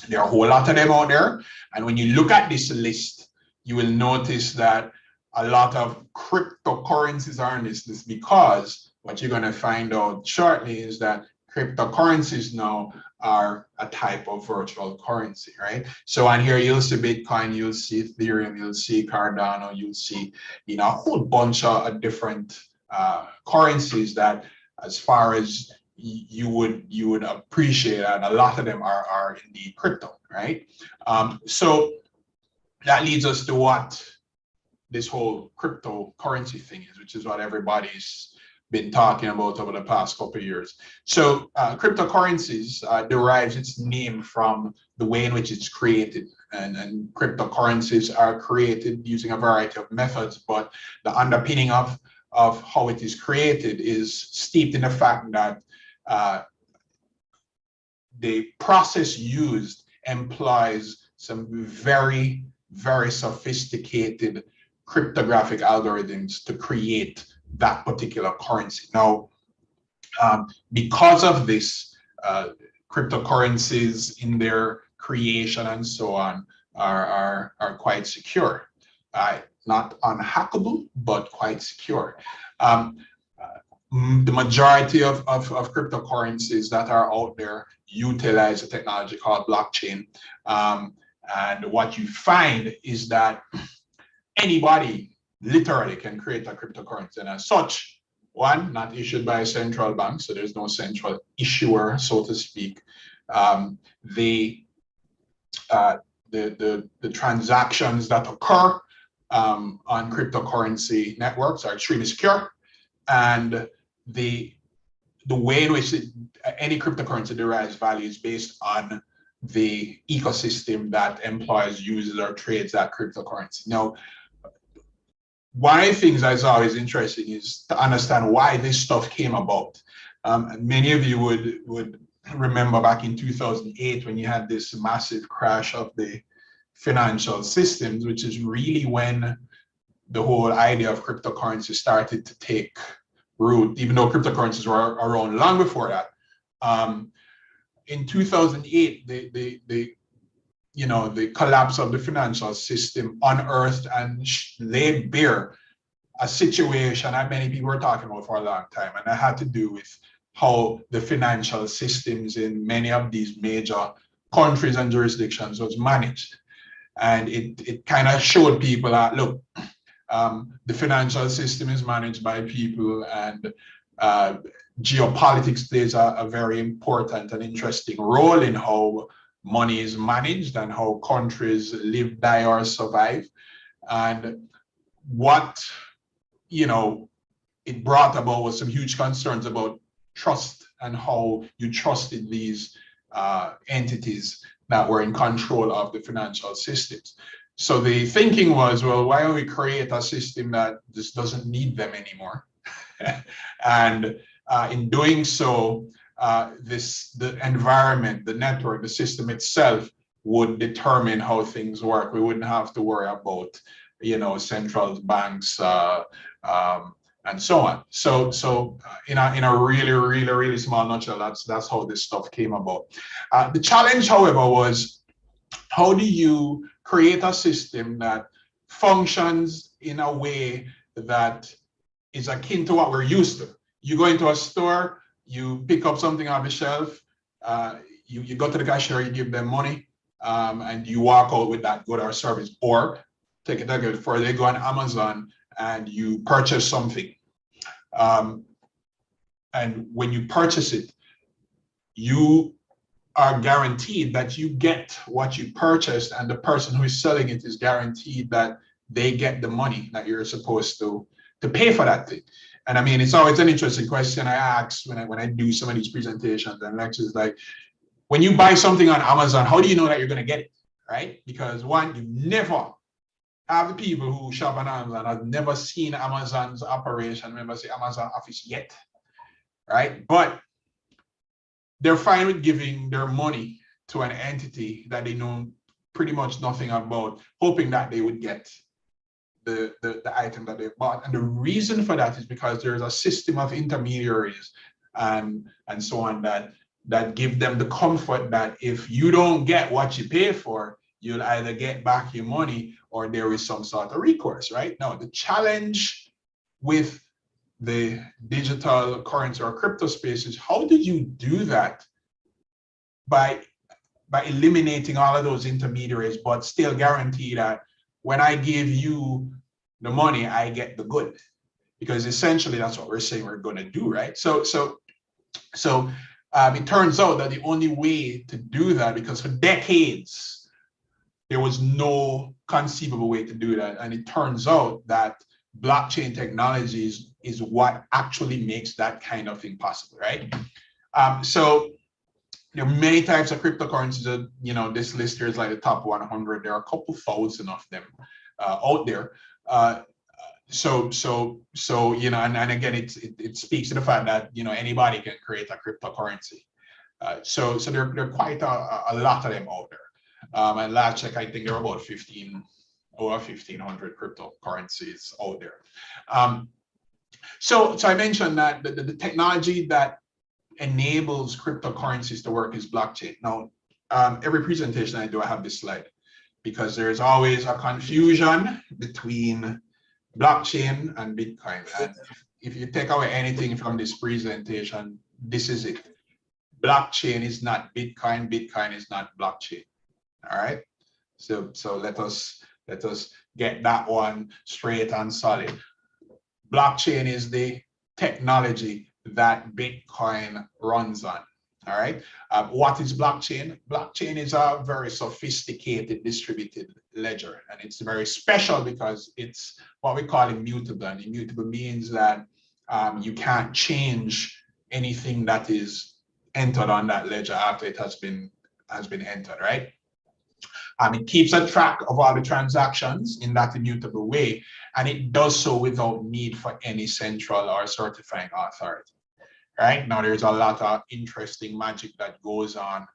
[SPEAKER 6] There are a whole lot of them out there. And when you look at this list, you will notice that a lot of cryptocurrencies are on this list, because what you're going to find out shortly is that cryptocurrencies now are a type of virtual currency, right? So on here, you'll see Bitcoin, you'll see Ethereum, you'll see Cardano, you'll see, a whole bunch of different currencies that, as far as you would appreciate, and a lot of them are indeed crypto, right? So that leads us to what this whole cryptocurrency thing is, which is what everybody's been talking about over the past couple of years. So cryptocurrencies derives its name from the way in which it's created, and cryptocurrencies are created using a variety of methods, but the underpinning of how it is created is steeped in the fact that the process used employs some very, very sophisticated cryptographic algorithms to create that particular currency. Now, because of this, cryptocurrencies in their creation and so on are quite secure. Not unhackable, but quite secure. The majority of cryptocurrencies that are out there utilize a technology called blockchain. And what you find is that anybody literally can create a cryptocurrency, and as such, one, not issued by a central bank, so there's no central issuer, so to speak. The transactions that occur on cryptocurrency networks are extremely secure, and the way in which any cryptocurrency derives value is based on the ecosystem that employs, uses, or trades that cryptocurrency. Now, one of the things that's always interesting is to understand why this stuff came about. Many of you would remember back in 2008 when you had this massive crash of the financial systems, which is really when the whole idea of cryptocurrency started to take root, even though cryptocurrencies were around long before that. In 2008, the collapse of the financial system unearthed and laid bare a situation that many people were talking about for a long time, and that had to do with how the financial systems in many of these major countries and jurisdictions was managed. And it kind of showed people that, look, the financial system is managed by people, and geopolitics plays a very important and interesting role in how money is managed and how countries live, die, or survive. And what it brought about was some huge concerns about trust and how you trusted these entities that were in control of the financial systems. So the thinking was, well, why don't we create a system that just doesn't need them anymore? And in doing so, the environment, the network, the system itself would determine how things work. We wouldn't have to worry about, central banks and so on. So in a really, really, really small nutshell, that's how this stuff came about. The challenge, however, was how do you create a system that functions in a way that is akin to what we're used to? You go into a store, you pick up something off the shelf, you go to the cashier, you give them money, and you walk out with that good or service. Or take it a bit further, they go on Amazon and you purchase something. And when you purchase it, you are guaranteed that you get what you purchased, and the person who is selling it is guaranteed that they get the money that you're supposed to pay for that thing. And I mean, it's always an interesting question I ask when I do some of these presentations and lectures, like, when you buy something on Amazon, how do you know that you're going to get it, right? Because one, you never have the people who shop on Amazon have never seen Amazon's operation, never see Amazon office yet, right? But they're fine with giving their money to an entity that they know pretty much nothing about, hoping that they would get the item that they bought. And the reason for that is because there's a system of intermediaries and so on that give them the comfort that if you don't get what you pay for, you'll either get back your money or there is some sort of recourse, right? Now, the challenge with the digital currency or crypto space is how did you do that by eliminating all of those intermediaries, but still guarantee that when I give you the money, I get the good? Because essentially that's what we're saying we're going to do, right? So it turns out that the only way to do that, because for decades there was no conceivable way to do that, and it turns out that blockchain technologies is what actually makes that kind of thing possible, right? So there are many types of cryptocurrencies that, you know, this list here is like the top 100. There are a couple thousand of them out there. So you know, and again, it speaks to the fact that, you know, anybody can create a cryptocurrency. So there are quite a lot of them out there. And last check, I think there are about 1,500 cryptocurrencies out there. So I mentioned that the technology that enables cryptocurrencies to work is blockchain. Now, every presentation I do, I have this slide because there's always a confusion between blockchain and Bitcoin. And if you take away anything from this presentation, this is it. Blockchain is not Bitcoin. Bitcoin is not blockchain. All right. So let us get that one straight and solid. Blockchain is the technology that Bitcoin runs on. All right. What is blockchain? Blockchain is a very sophisticated distributed ledger, and it's very special because it's what we call immutable. And immutable means that you can't change anything that is entered on that ledger after it has been entered, right? It keeps a track of all the transactions in that immutable way, and it does so without need for any central or certifying authority. Right now, there's a lot of interesting magic that goes on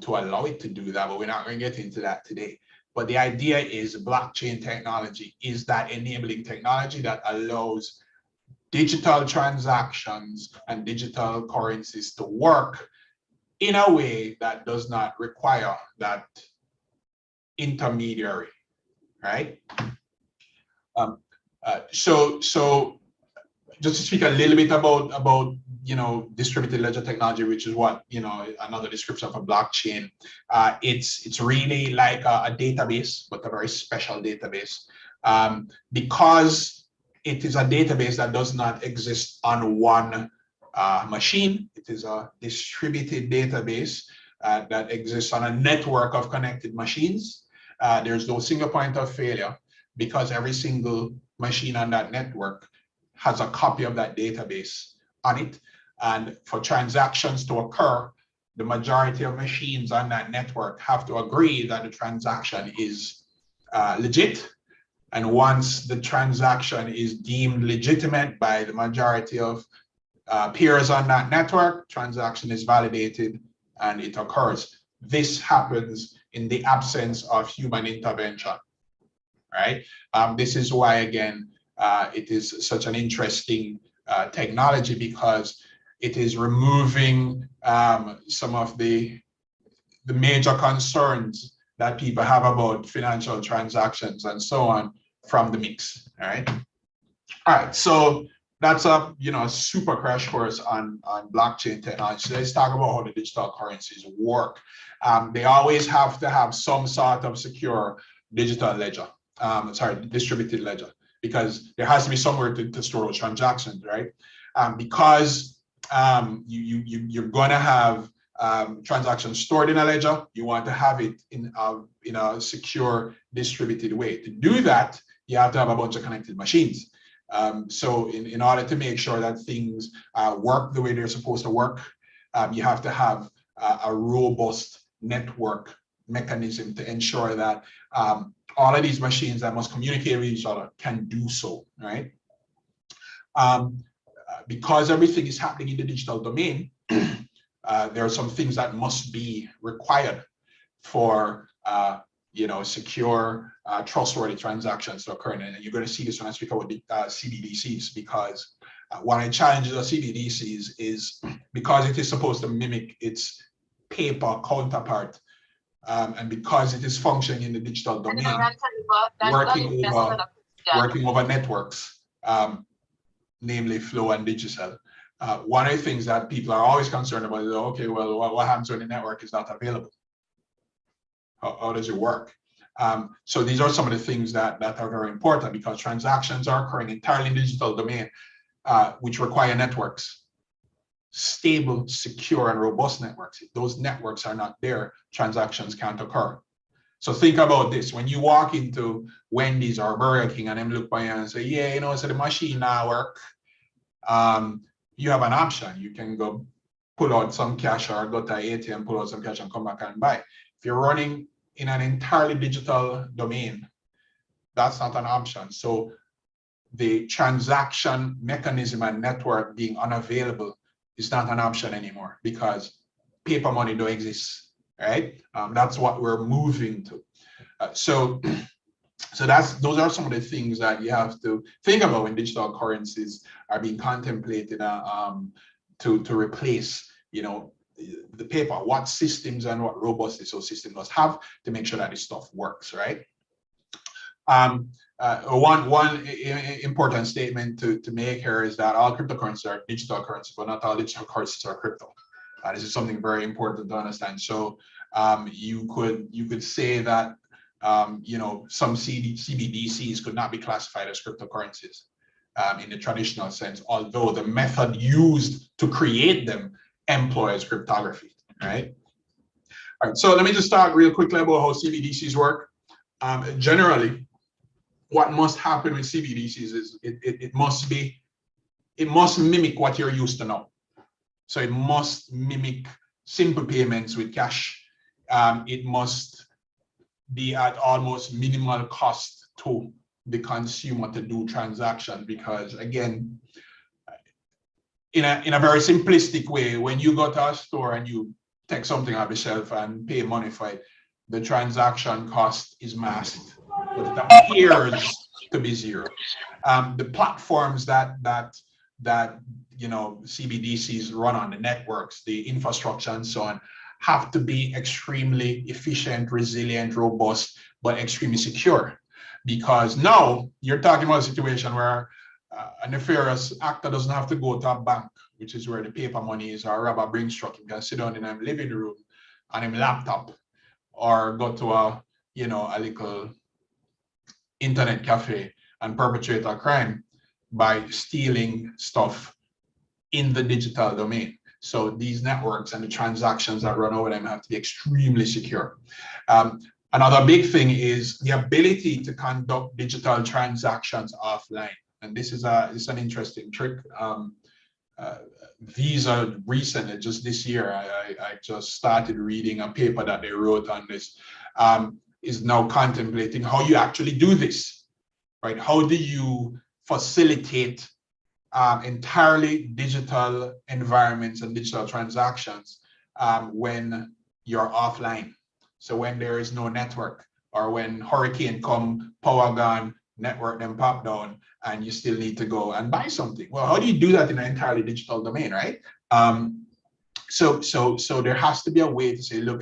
[SPEAKER 6] to allow it to do that, but we're not going to get into that today. But the idea is blockchain technology is that enabling technology that allows digital transactions and digital currencies to work in a way that does not require that intermediary, right? So just to speak a little bit about you know, distributed ledger technology, which is what, you know, another description of a blockchain. It's really like a database, but a very special database, because it is a database that does not exist on one machine. It is a distributed database that exists on a network of connected machines. There's no single point of failure because every single machine on that network has a copy of that database on it. And for transactions to occur, the majority of machines on that network have to agree that the transaction is legit. And once the transaction is deemed legitimate by the majority of peers on that network, transaction is validated and it occurs. This happens in the absence of human intervention, right? This is why, again, it is such an interesting technology, because it is removing some of the major concerns that people have about financial transactions and so on from the mix. All right, so that's a super crash course on blockchain technology. So let's talk about how the digital currencies work. They always have to have some sort of secure digital ledger, distributed ledger, because there has to be somewhere to store those transactions, right? Because you're going to have transactions stored in a ledger, you want to have it in a secure distributed way. To do that, you have to have a bunch of connected machines. So in order to make sure that things work the way they're supposed to work, you have to have a robust network mechanism to ensure that all of these machines that must communicate with each other can do so, right? Because everything is happening in the digital domain, there are some things that must be required for secure, trustworthy transactions to occur. And you're going to see this when I speak about the CBDCs, because one of the challenges of CBDCs is because it is supposed to mimic its paper counterpart, and because it is functioning in the digital domain, working over networks, namely Flow and Digicel. One of the things that people are always concerned about is, okay, well, what happens when the network is not available? How does it work? So these are some of the things that are very important, because transactions are occurring entirely in the digital domain, which require networks, stable, secure, and robust networks. If those networks are not there, transactions can't occur. So think about this: when you walk into Wendy's or Burger King and them look by you and say, yeah, so the machine now work, you have an option. You can go pull out some cash or go to ATM, pull out some cash and come back and buy. If you're running in an entirely digital domain, that's not an option. So the transaction mechanism and network being unavailable is not an option anymore, because paper money don't exist, right? That's what we're moving to. So those are some of the things that you have to think about when digital currencies are being contemplated to replace, the paper. What systems and what robustness those systems must have to make sure that this stuff works, right? One important statement to make here is that all cryptocurrencies are digital currencies, but not all digital currencies are crypto. This is something very important to understand. So you could say that some CBDCs could not be classified as cryptocurrencies in the traditional sense, although the method used to create them employs cryptography, right? All right, so let me just talk real quickly about how CBDCs work. Generally, what must happen with CBDCs is it must mimic what you're used to now. So it must mimic simple payments with cash. It must be at almost minimal cost to the consumer to do transactions, because again, in a very simplistic way, when you go to a store and you take something off the shelf and pay money for it, the transaction cost is masked, but it appears to be zero. The platforms that CBDCs run on, the networks, the infrastructure, and so on, have to be extremely efficient, resilient, robust, but extremely secure. Because now you're talking about a situation where a nefarious actor doesn't have to go to a bank, which is where the paper money is, or rob a Brinks truck. He can sit down in a living room on his laptop, or go to a little internet cafe and perpetrate a crime by stealing stuff in the digital domain. So these networks and the transactions that run over them have to be extremely secure. Another big thing is the ability to conduct digital transactions offline. And this is an interesting trick. Visa recently, just this year, I just started reading a paper that they wrote on this, is now contemplating how you actually do this, right? How do you facilitate entirely digital environments and digital transactions when you're offline? So when there is no network, or when hurricane come, power gone, network then pop down, and you still need to go and buy something. Well, how do you do that in an entirely digital domain, right? So there has to be a way to say, look,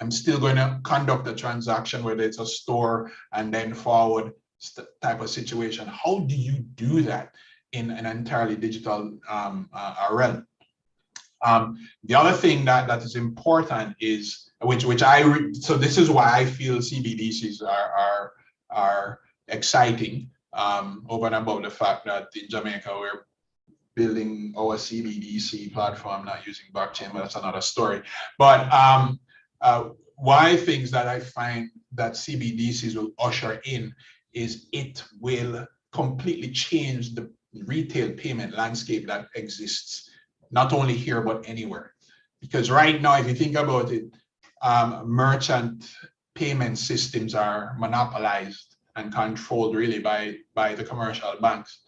[SPEAKER 6] I'm still going to conduct a transaction, whether it's a store and then forward type of situation. How do you do that in an entirely digital realm? The other thing that is important is, so this is why I feel CBDCs are exciting, over and above the fact that in Jamaica we're building our CBDC platform, not using blockchain, but that's another story. But why things that I find that CBDCs will usher in is it will completely change the retail payment landscape that exists, not only here, but anywhere. Because right now, if you think about it, merchant payment systems are monopolized and controlled really by the commercial banks.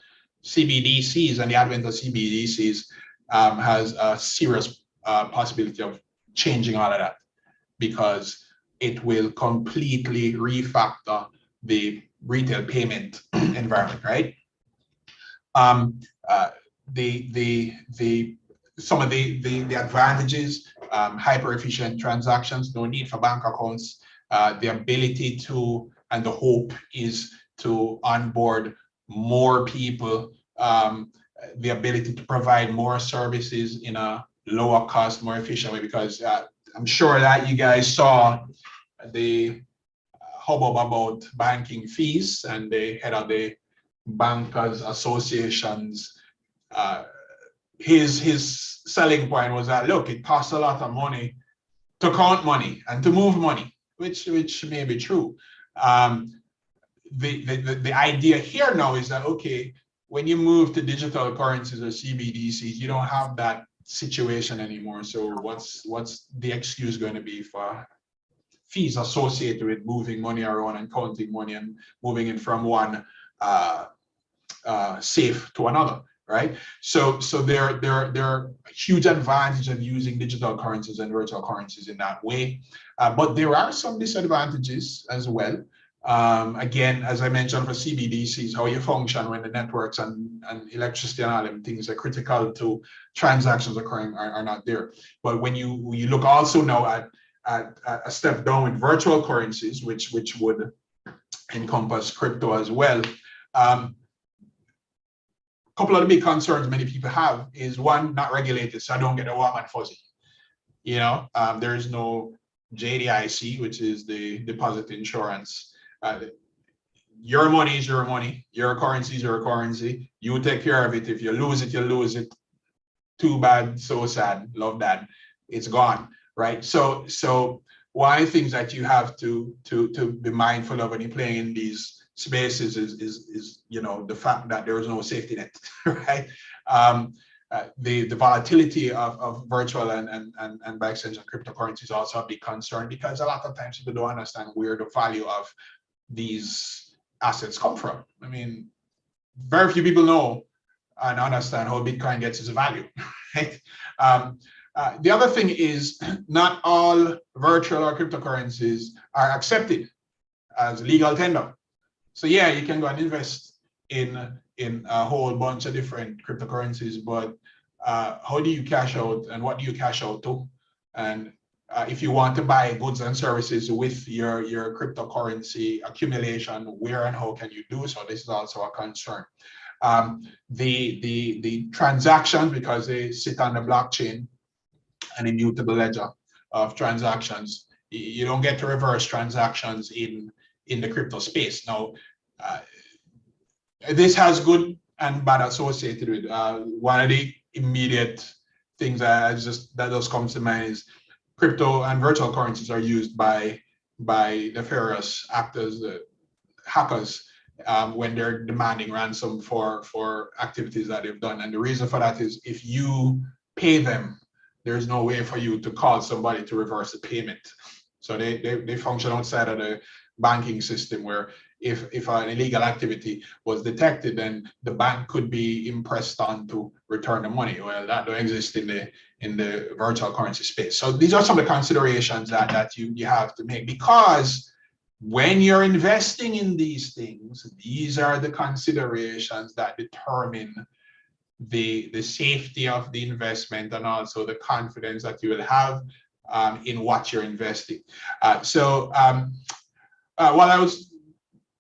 [SPEAKER 6] CBDCs and the advent of CBDCs has a serious possibility of changing all of that, because it will completely refactor the retail payment environment, right? Some of the advantages, hyper efficient transactions, no need for bank accounts, the ability to, and the hope is to onboard more people, the ability to provide more services in a lower cost, more efficient way, because I'm sure that you guys saw the hubbub about banking fees, and the head of the Bankers Association's his selling point was that, look, it costs a lot of money to count money and to move money, which may be true. The idea here now is that, okay, when you move to digital currencies or CBDCs, you don't have that situation anymore. So what's the excuse going to be for fees associated with moving money around and counting money and moving it from one safe to another, right? So there are huge advantages of using digital currencies and virtual currencies in that way, but there are some disadvantages as well. Again, as I mentioned for CBDCs, how you function when the networks and electricity and all them things are critical to transactions occurring are not there. But when you look also now at a step down with virtual currencies, which would encompass crypto as well. Couple of the big concerns many people have is, one, not regulated, so I don't get a warm and fuzzy. You know, there is no JDIC, which is the deposit insurance. Your money is your money. Your currency is your currency. You take care of it. If you lose it, you lose it. Too bad, so sad. Love that. It's gone, right? So one of the things that you have to be mindful of when you're playing in these spaces is you know, the fact that there is no safety net, right? The volatility of virtual and by extension cryptocurrencies is also a big concern, because a lot of times people don't understand where the value of these assets come from. I mean, very few people know and understand how Bitcoin gets its value, right? The other thing is, not all virtual or cryptocurrencies are accepted as legal tender. So yeah, you can go and invest in a whole bunch of different cryptocurrencies, but how do you cash out, and what do you cash out to? And if you want to buy goods and services with your cryptocurrency accumulation, where and how can you do so? This is also a concern. The transactions, because they sit on the blockchain, an immutable ledger of transactions, you don't get to reverse transactions in the crypto space. Now, this has good and bad associated with one of the immediate things that just comes to mind is crypto and virtual currencies are used by nefarious actors, hackers, when they're demanding ransom for activities that they've done. And the reason for that is, if you pay them, there's no way for you to call somebody to reverse the payment. So they function outside of the banking system, where if an illegal activity was detected, then the bank could be impressed on to return the money. Well, that don't exist in the virtual currency space. So these are some of the considerations that you have to make, because when you're investing in these things, these are the considerations that determine the safety of the investment, and also the confidence that you will have in what you're investing. What I was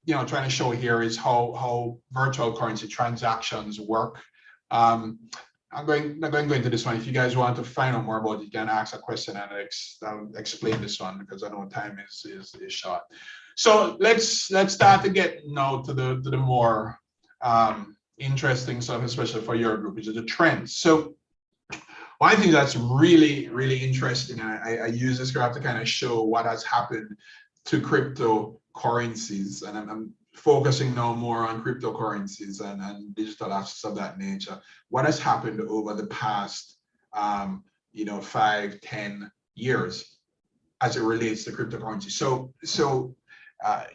[SPEAKER 6] trying to show here is how virtual currency transactions work. I'm not going to go into this one. If you guys want to find out more about it, you can ask a question and I'll explain this one, because I know time is short. So let's start to get now to the more interesting stuff, especially for your group, which is the trends. So one of the things that's really, really interesting, and I use this graph to kind of show what has happened to cryptocurrencies, and I'm focusing now more on cryptocurrencies and digital assets of that nature. What has happened over the past 5, 10 years as it relates to cryptocurrency. So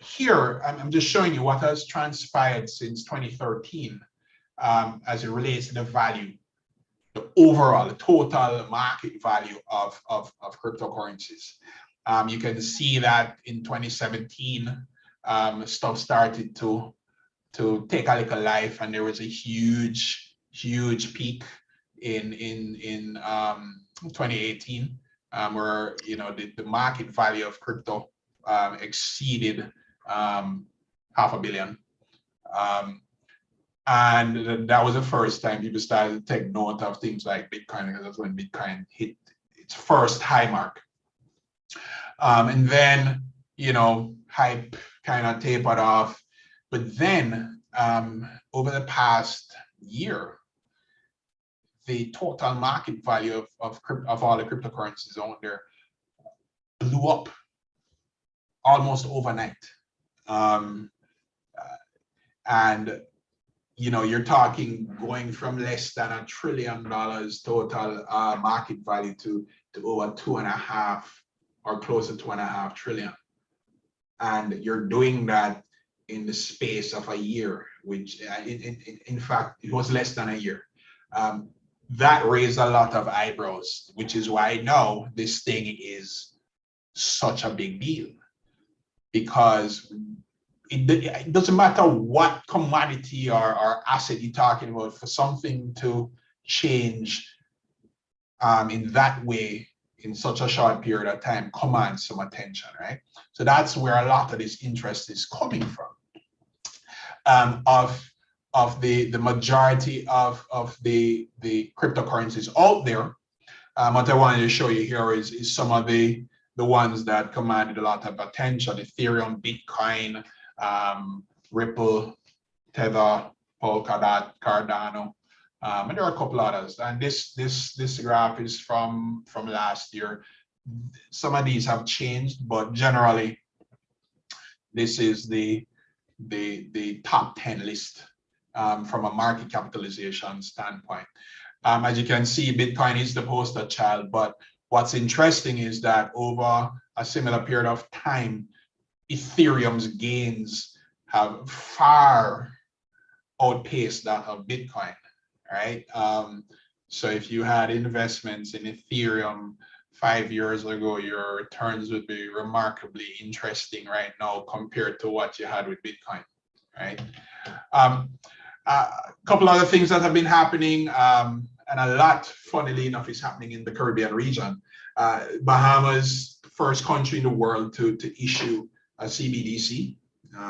[SPEAKER 6] here I'm just showing you what has transpired since 2013 as it relates to the value, the overall, the total market value of cryptocurrencies. You can see that in 2017, stuff started to take a little life, and there was a huge peak in 2018, where the market value of crypto exceeded $500 million. And that was the first time people started to take note of things like Bitcoin, because that's when Bitcoin hit its first high mark. And then, hype kind of tapered off. But then over the past year, the total market value of all the cryptocurrencies out there blew up almost overnight. And you're talking going from less than $1 trillion total market value to over 2.5 or close to 2.5 trillion. And you're doing that in the space of a year, which in fact, it was less than a year. That raised a lot of eyebrows, which is why now this thing is such a big deal, because it doesn't matter what commodity or asset you're talking about, for something to change in that way in such a short period of time commands some attention, right? So that's where a lot of this interest is coming from. Of the majority of the cryptocurrencies out there, what I wanted to show you here is some of the ones that commanded a lot of attention: Ethereum, Bitcoin, Ripple, Tether, Polkadot, Cardano, and there are a couple others. And this graph is from last year. Some of these have changed, but generally, this is the top 10 list from a market capitalization standpoint. As you can see, Bitcoin is the poster child, but what's interesting is that over a similar period of time, Ethereum's gains have far outpaced that of Bitcoin, right? So if you had investments in Ethereum 5 years ago, your returns would be remarkably interesting right now compared to what you had with Bitcoin, right? A couple other things that have been happening, and a lot, funnily enough, is happening in the Caribbean region. Bahamas, first country in the world to issue a Cbdc.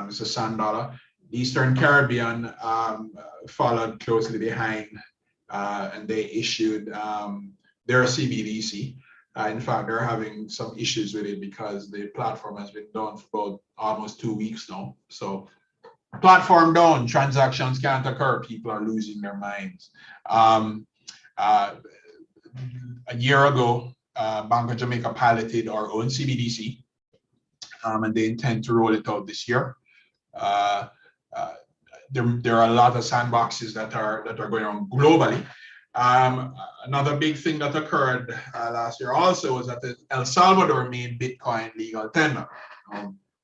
[SPEAKER 6] It's a sand dollar. Eastern Caribbean followed closely behind, and they issued their Cbdc. In fact, they're having some issues with it because the platform has been down for about almost 2 weeks now. So platform down, transactions can't occur, people are losing their minds. A year ago, Bank of Jamaica piloted our own Cbdc, and they intend to roll it out this year. There are a lot of sandboxes that are going on globally. Another big thing that occurred last year also was that El Salvador made Bitcoin legal tender.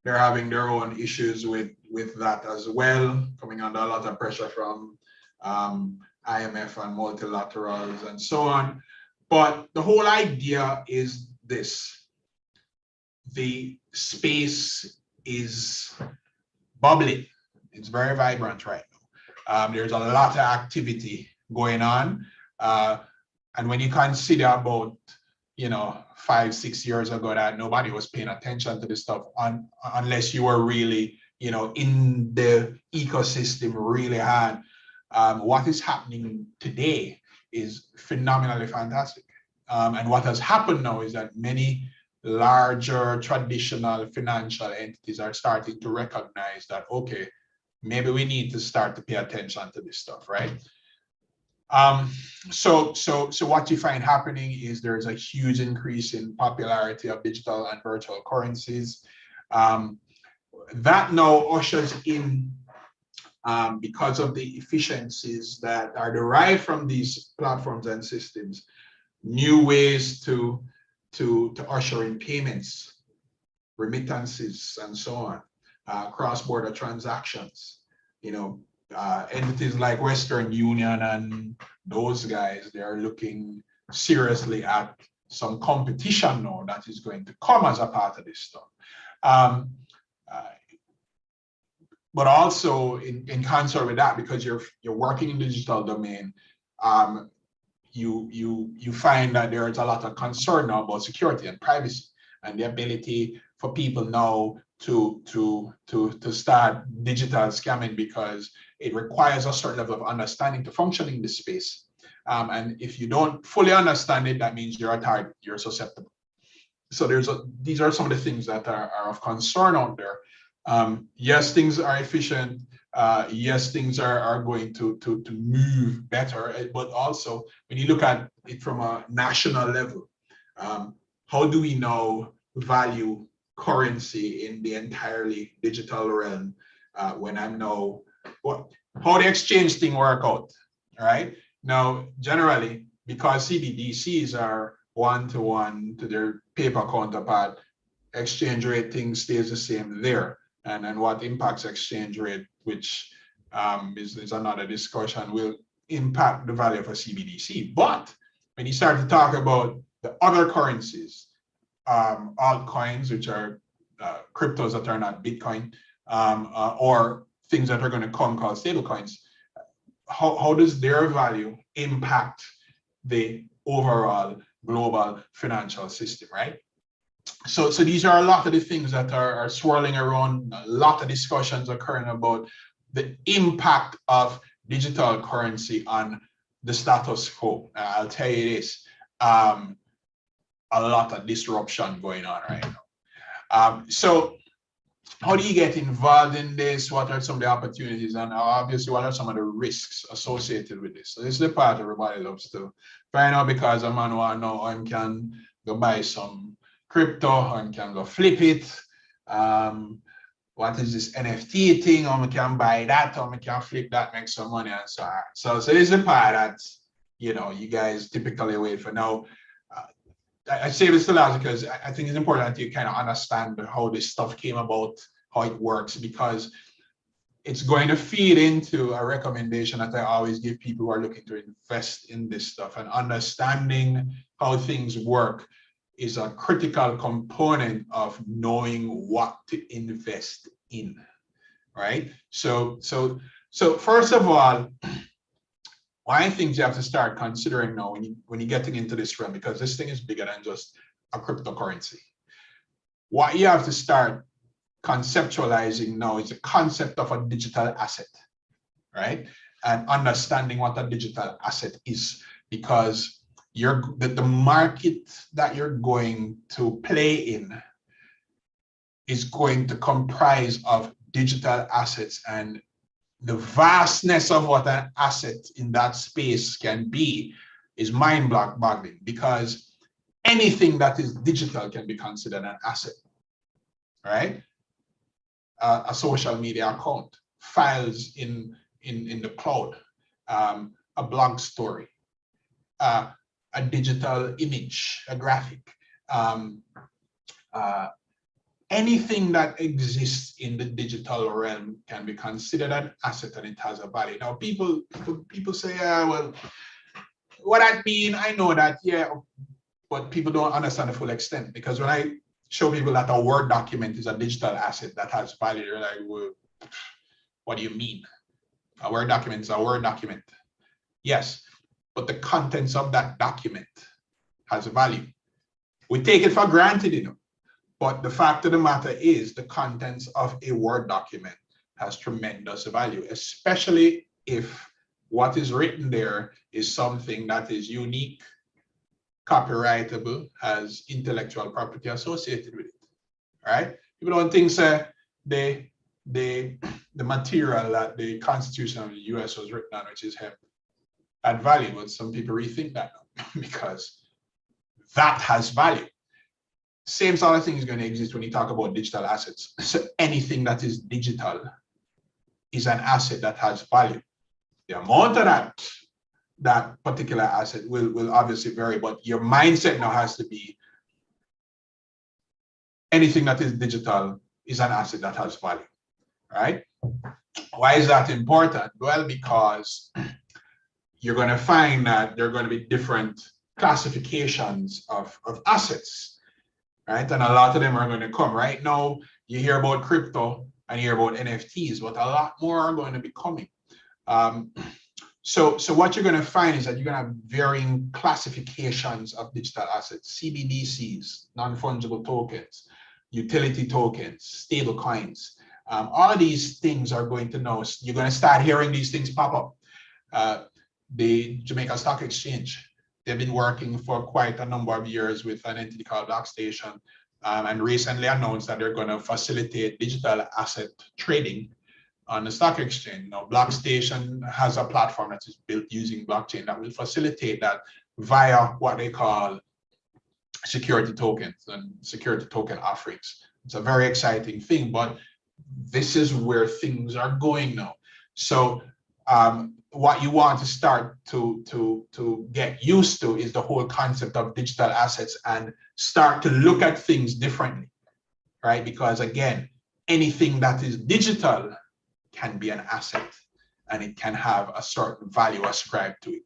[SPEAKER 6] They're having their own issues with that as well, coming under a lot of pressure from IMF and multilaterals and so on. But the whole idea is this: the space is bubbling. It's very vibrant right now. There's a lot of activity going on. And when you consider about, 5, 6 years ago that nobody was paying attention to this stuff unless you were really, in the ecosystem really hard, what is happening today is phenomenally fantastic. And what has happened now is that many larger traditional financial entities are starting to recognize that, okay, maybe we need to start to pay attention to this stuff, right? So what you find happening is there's a huge increase in popularity of digital and virtual currencies. That now ushers in, because of the efficiencies that are derived from these platforms and systems, new ways to usher in payments, remittances, and so on, cross-border transactions. Entities like Western Union and those guys, they are looking seriously at some competition now that is going to come as a part of this stuff. But also in concert with that, because you're working in the digital domain, you find that there is a lot of concern now about security and privacy and the ability for people now to start digital scamming, because it requires a certain level of understanding to function in this space. And if you don't fully understand it, that means you're a target, you're susceptible. So these are some of the things that are of concern out there. Yes, things are efficient. Yes, things are going to move better. But also, when you look at it from a national level, how do we now value currency in the entirely digital realm when I'm now, how the exchange thing work out, all right? Now, generally, because CBDCs are one-to-one to their paper counterpart, exchange rate thing stays the same there. And then what impacts exchange rate, which is another discussion, will impact the value of a CBDC. But when you start to talk about the other currencies, altcoins, which are cryptos that are not Bitcoin, or things that are going to come called stablecoins, how does their value impact the overall global financial system, right? So these are a lot of the things that are swirling around, a lot of discussions occurring about the impact of digital currency on the status quo. I'll tell you this, a lot of disruption going on right now. So how do you get involved in this? What are some of the opportunities? And obviously, what are some of the risks associated with this? So this is the part everybody loves to find out, because a man want to know how he can go buy some crypto, and can go flip it. What is this NFT thing? Or I can buy that, or I can flip that, make some money, and so on. So this is the part that you guys typically wait for. Now, I say this a lot because I think it's important that you kind of understand how this stuff came about, how it works, because it's going to feed into a recommendation that I always give people who are looking to invest in this stuff. And understanding how things work is a critical component of knowing what to invest in, right? So first of all, one of the things you have to start considering now when you're getting into this realm, because this thing is bigger than just a cryptocurrency. What you have to start conceptualizing now is the concept of a digital asset, right? And understanding what a digital asset is, because the market that you're going to play in is going to comprise of digital assets, and the vastness of what an asset in that space can be is mind-boggling, because anything that is digital can be considered an asset, right? A social media account, files in the cloud, a blog story, a digital image, a graphic, anything that exists in the digital realm can be considered an asset, and it has a value. Now, people say, yeah, well, what I mean, I know that, yeah, but people don't understand the full extent, because when I show people that a Word document is a digital asset that has value, they're like, well, what do you mean? A Word document is a Word document. Yes, but the contents of that document has a value. We take it for granted, but the fact of the matter is the contents of a Word document has tremendous value, especially if what is written there is something that is unique, copyrightable, has intellectual property associated with it, right? People don't think the material that the Constitution of the US was written on, which is hemp, had value, but some people rethink that now because that has value. Same sort of thing is going to exist when you talk about digital assets. So anything that is digital is an asset that has value. The amount of that that particular asset will obviously vary, but your mindset now has to be anything that is digital is an asset that has value, right? Why is that important? Well, because you're going to find that there are going to be different classifications of assets, right? And a lot of them are going to come. Right now, you hear about crypto and you hear about NFTs, but a lot more are going to be coming. So what you're going to find is that you're going to have varying classifications of digital assets, CBDCs, non-fungible tokens, utility tokens, stable coins. All of these things are going to know, you're going to start hearing these things pop up. The Jamaica Stock Exchange, they've been working for quite a number of years with an entity called BlockStation, and recently announced that they're going to facilitate digital asset trading on the stock exchange. Now, BlockStation has a platform that is built using blockchain that will facilitate that via what they call security tokens and security token offerings. It's a very exciting thing, but this is where things are going now. So what you want to start to get used to is the whole concept of digital assets and start to look at things differently, right? Because again, anything that is digital can be an asset and it can have a certain value ascribed to it.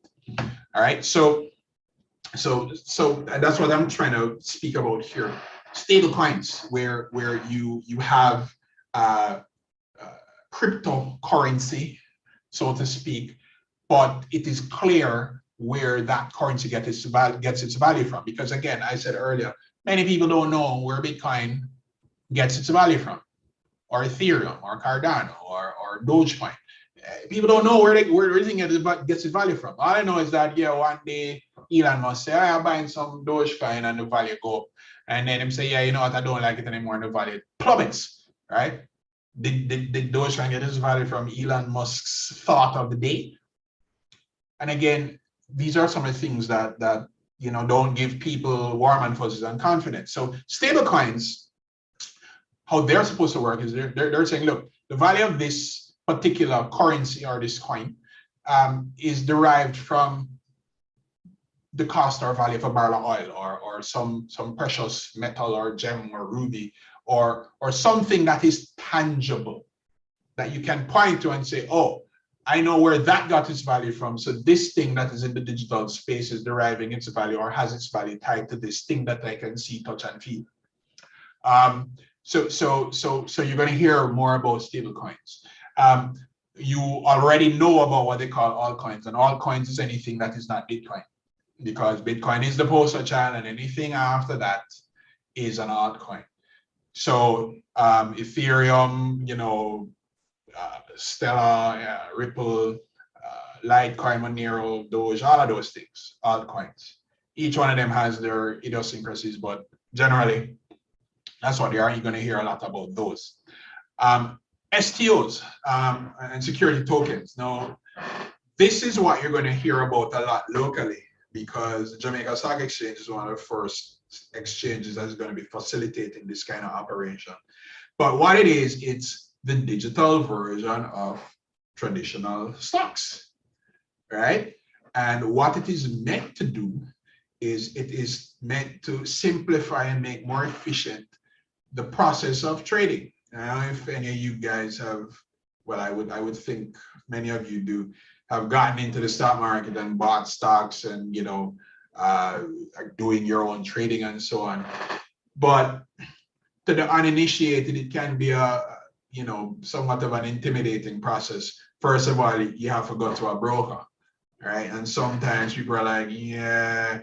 [SPEAKER 6] All right, so that's what I'm trying to speak about here. Stable coins, where you have cryptocurrency, so to speak, but it is clear where that currency gets its value from. Because again, I said earlier, many people don't know where Bitcoin gets its value from, or Ethereum, or Cardano, or Dogecoin. People don't know where everything gets its value from. All I know is that, yeah, one day Elon Musk say, I'm buying some Dogecoin and the value go up. And then him say, yeah, you know what, I don't like it anymore, and the value plummets, right? Did Dogecoin get its value from Elon Musk's thought of the day? And again, these are some of the things that don't give people warm and fuzzies and confidence. So stable coins, how they're supposed to work is they're saying, look, the value of this particular currency or this coin is derived from the cost or value of a barrel of oil, or some precious metal or gem or ruby, or something that is tangible that you can point to and say, oh, I know where that got its value from. So this thing that is in the digital space is deriving its value or has its value tied to this thing that I can see, touch, and feel. So you're going to hear more about stable coins. You already know about what they call altcoins, and altcoins is anything that is not Bitcoin, because Bitcoin is the poster child, and anything after that is an altcoin. So Ethereum, Stellar, Ripple, Litecoin, Monero, Doge, all of those things, altcoins. Each one of them has their idiosyncrasies, but generally, that's what they are. You're going to hear a lot about those. STOs and security tokens. Now, this is what you're going to hear about a lot locally, because the Jamaica Stock Exchange is one of the first exchanges that is going to be facilitating this kind of operation. But what it is, it's the digital version of traditional stocks, right? And what it is meant to do is it is meant to simplify and make more efficient the process of trading. I don't know if any of you guys have, well, I would think many of you do, have gotten into the stock market and bought stocks and, doing your own trading and so on. But to the uninitiated, it can be somewhat of an intimidating process. First of all, you have to go to a broker, right? And sometimes people are like, yeah,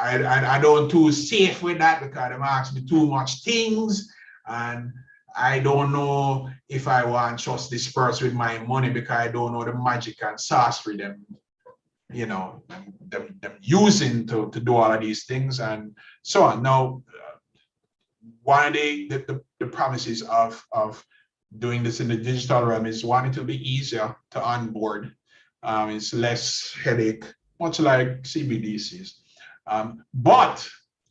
[SPEAKER 6] I don't too safe with that because they ask me too much things, and I don't know if I want to trust this person with my money because I don't know the magic and sorcery them using to do all of these things and so on. Now, one of the promises of doing this in the digital realm is, one, it will be easier to onboard. It's less headache, much like CBDCs. But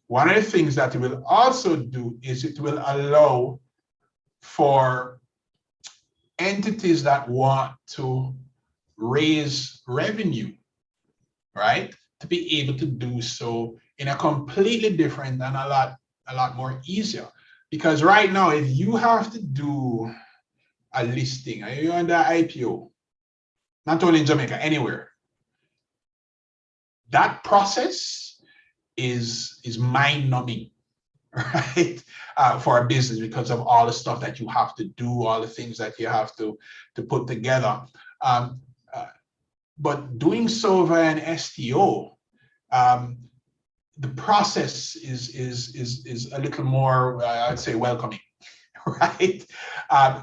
[SPEAKER 6] one of the things that it will also do is it will allow for entities that want to raise revenue right? To be able to do so in a completely different and a lot more easier. Because right now, if you have to do a listing, and you're under IPO, not only in Jamaica, anywhere, that process is mind-numbing, right? For a business, because of all the stuff that you have to do, all the things that you have to put together. But doing so via an STO, the process is a little more, I'd say, welcoming, right?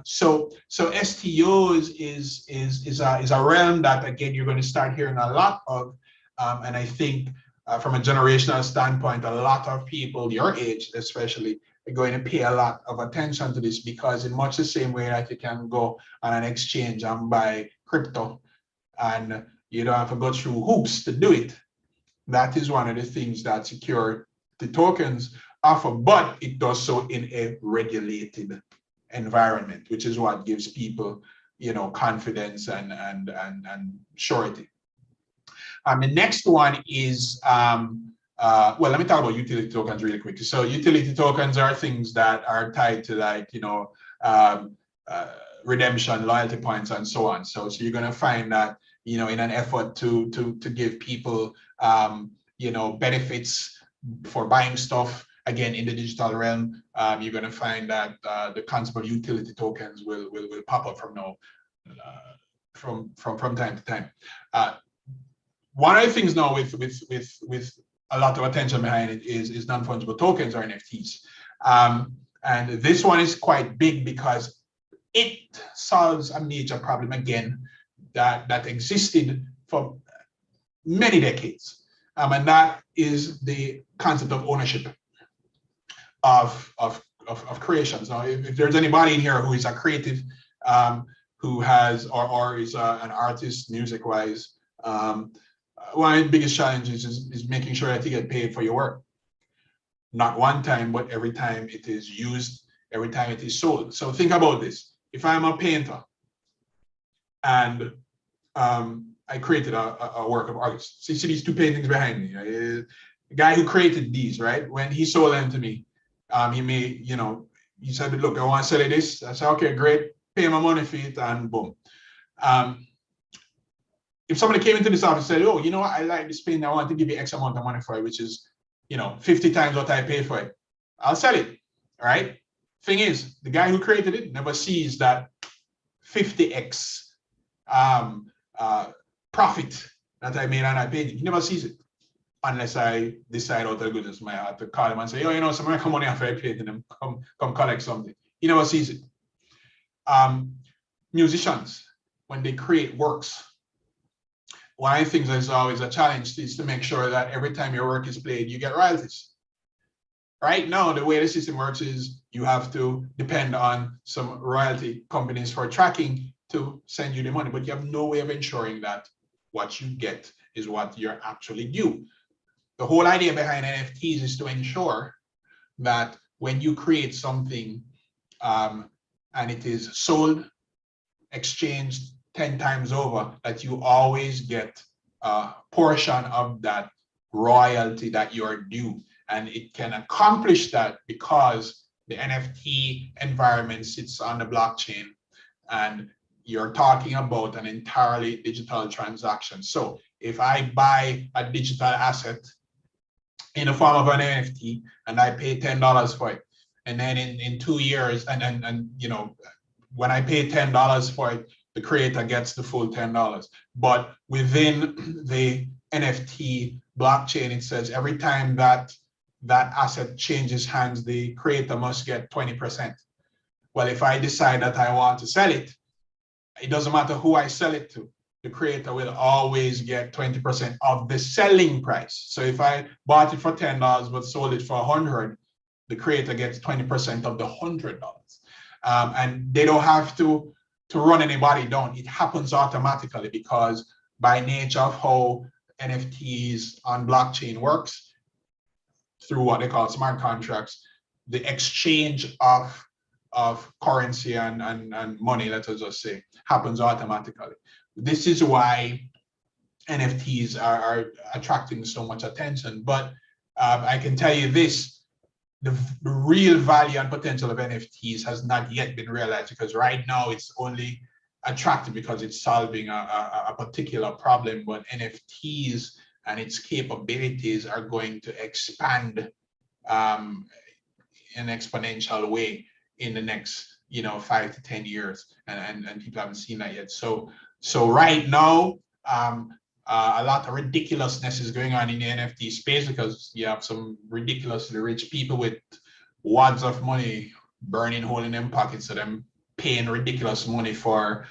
[SPEAKER 6] So STOs is a realm that, again, you're going to start hearing a lot of, and I think from a generational standpoint, a lot of people your age especially are going to pay a lot of attention to this, because in much the same way that you can go on an exchange and buy crypto and you don't have to go through hoops to do it, that is one of the things that security tokens offer, but it does so in a regulated environment, which is what gives people, confidence and surety. The next one is, well, let me talk about utility tokens really quickly. So utility tokens are things that are tied to, like, redemption, loyalty points, and so on. So you're going to find that, in an effort to give people, benefits for buying stuff, again, in the digital realm, you're going to find that the concept of utility tokens will pop up from time to time. One of the things now with a lot of attention behind it is non-fungible tokens, or NFTs. And this one is quite big because it solves a major problem, again, that existed for many decades. And that is the concept of ownership of creations. Now, if there's anybody in here who is a creative, who has or is an artist music-wise, one of the biggest challenges is making sure that you get paid for your work. Not one time, but every time it is used, every time it is sold. So think about this. If I'm a painter and I created a work of art, so you see these two paintings behind me. The guy who created these, right? When he sold them to me, he made, he said, look, I want to sell you this. I said, okay, great. Pay my money for it, and boom. If somebody came into this office and said, oh, you know what, I like this painting, I want to give you X amount of money for it, which is, 50 times what I paid for it, I'll sell it, all right? Thing is, the guy who created it never sees that 50x profit that I made on that painting. He never sees it, unless I decide out of the goodness of my heart to call him and say, oh, some of my money after I paid them, come collect something. He never sees it. Musicians, when they create works, one of the things that is always a challenge is to make sure that every time your work is played, you get royalties. Right now, the way the system works is you have to depend on some royalty companies for tracking to send you the money, but you have no way of ensuring that what you get is what you're actually due. The whole idea behind NFTs is to ensure that when you create something and it is sold, exchanged 10 times over, that you always get a portion of that royalty that you're due. And it can accomplish that because the NFT environment sits on the blockchain, and you're talking about an entirely digital transaction. So if I buy a digital asset in the form of an NFT and I pay $10 for it, and then in 2 years, and when I pay $10 for it, the creator gets the full $10. But within the NFT blockchain, it says every time that asset changes hands, the creator must get 20%. Well, if I decide that I want to sell it, it doesn't matter who I sell it to, the creator will always get 20% of the selling price. So if I bought it for $10 but sold it for $100, the creator gets 20% of the $100. And they don't have to run anybody down. It happens automatically, because by nature of how NFTs on blockchain works, through what they call smart contracts, the exchange of currency and money, let us just say, happens automatically. This is why NFTs are attracting so much attention. But I can tell you this, the real value and potential of NFTs has not yet been realized, because right now it's only attractive because it's solving a particular problem, but NFTs and its capabilities are going to expand in an exponential way in the next 5 to 10 years, and people haven't seen that yet. So right now, a lot of ridiculousness is going on in the NFT space, because you have some ridiculously rich people with wads of money burning hole in them pockets, so them paying ridiculous money for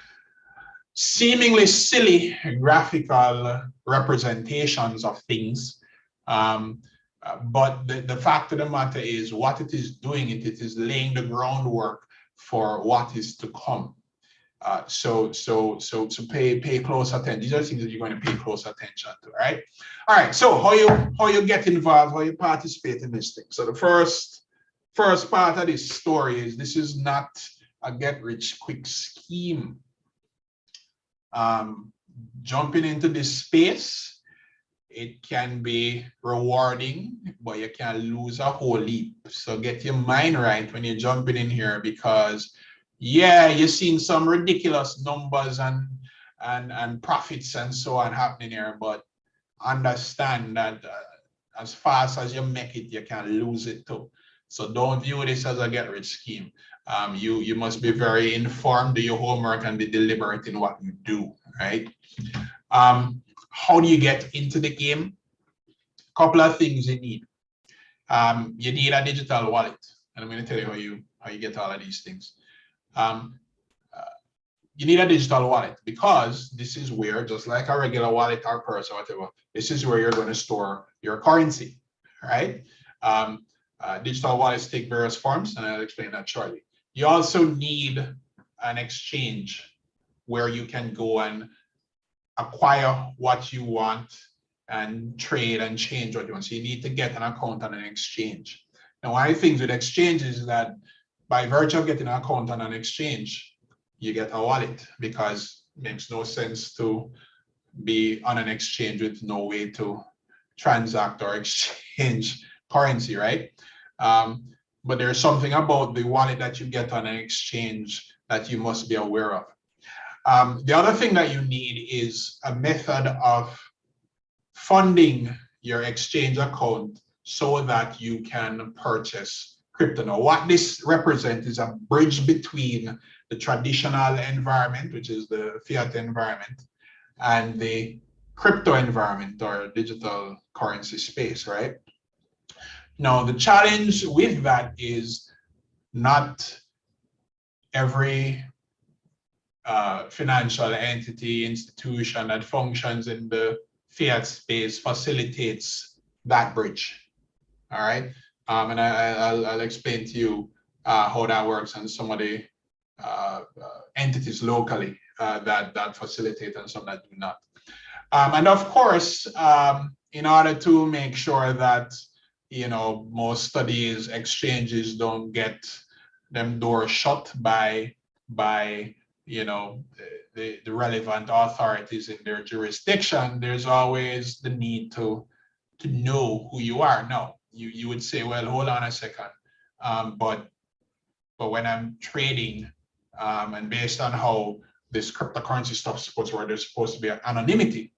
[SPEAKER 6] seemingly silly graphical representations of things. But the fact of the matter is, what it is doing, it is laying the groundwork for what is to come. So pay close attention. These are things that you're going to pay close attention to, right? All right. So how you get involved, how you participate in this thing. So the first part of this story is, this is not a get-rich-quick scheme. Jumping into this space, it can be rewarding, but you can lose a whole heap. So get your mind right when you're jumping in here, because yeah, you're seeing some ridiculous numbers and profits and so on happening here, but understand that as fast as you make it, you can lose it too. So don't view this as a get-rich scheme. You must be very informed, do your homework, and be deliberate in what you do, right? How do you get into the game? A couple of things you need. You need a digital wallet, and I'm going to tell you how you get all of these things. You need a digital wallet, because this is where, just like a regular wallet or purse or whatever, this is where you're going to store your currency, right? Digital wallets take various forms, and I'll explain that shortly. You also need an exchange where you can go and acquire what you want and trade and change what you want. So you need to get an account on an exchange. Now, one of the things with exchanges is that by virtue of getting an account on an exchange, you get a wallet, because it makes no sense to be on an exchange with no way to transact or exchange currency, right? But there's something about the wallet that you get on an exchange that you must be aware of. The other thing that you need is a method of funding your exchange account so that you can purchase crypto. Now, what this represents is a bridge between the traditional environment, which is the fiat environment, and the crypto environment or digital currency space, right? Now, the challenge with that is not every financial entity, institution that functions in the fiat space facilitates that bridge, all right? And I'll explain to you how that works and some of the entities locally that facilitate and some that do not. And of course, in order to make sure that most studies, exchanges don't get them doors shut by the relevant authorities in their jurisdiction, there's always the need to know who you are. Now, you would say, well, hold on a second, but when I'm trading, and based on how this cryptocurrency stuff is supposed to work, there's supposed to be anonymity.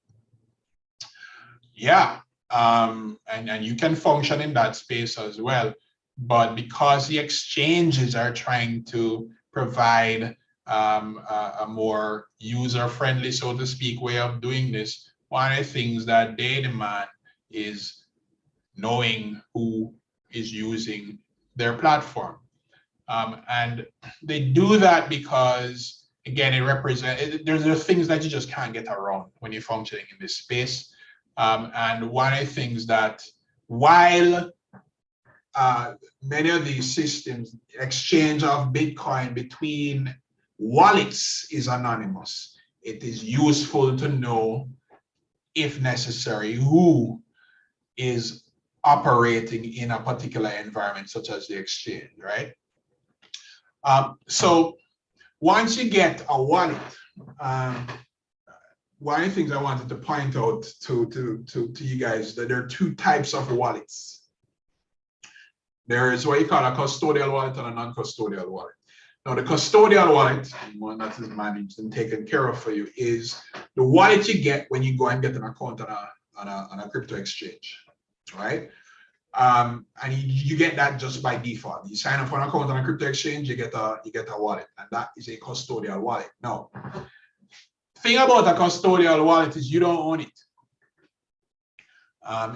[SPEAKER 6] Yeah, and you can function in that space as well, but because the exchanges are trying to provide a more user-friendly, so to speak, way of doing this, one of the things that they demand is knowing who is using their platform. And they do that because, again, there's things that you just can't get around when you're functioning in this space. And one of the things that, while many of these systems, exchange of Bitcoin between wallets is anonymous, it is useful to know, if necessary, who is operating in a particular environment, such as the exchange, right? So once you get a wallet, one of the things I wanted to point out to you guys that there are two types of wallets. There is what you call a custodial wallet and a non-custodial wallet. Now, the custodial wallet, one that is managed and taken care of for you, is the wallet you get when you go and get an account on a crypto exchange, right? And you get that just by default. You sign up for an account on a crypto exchange, you get a wallet, and that is a custodial wallet. Now, thing about a custodial wallet is you don't own it.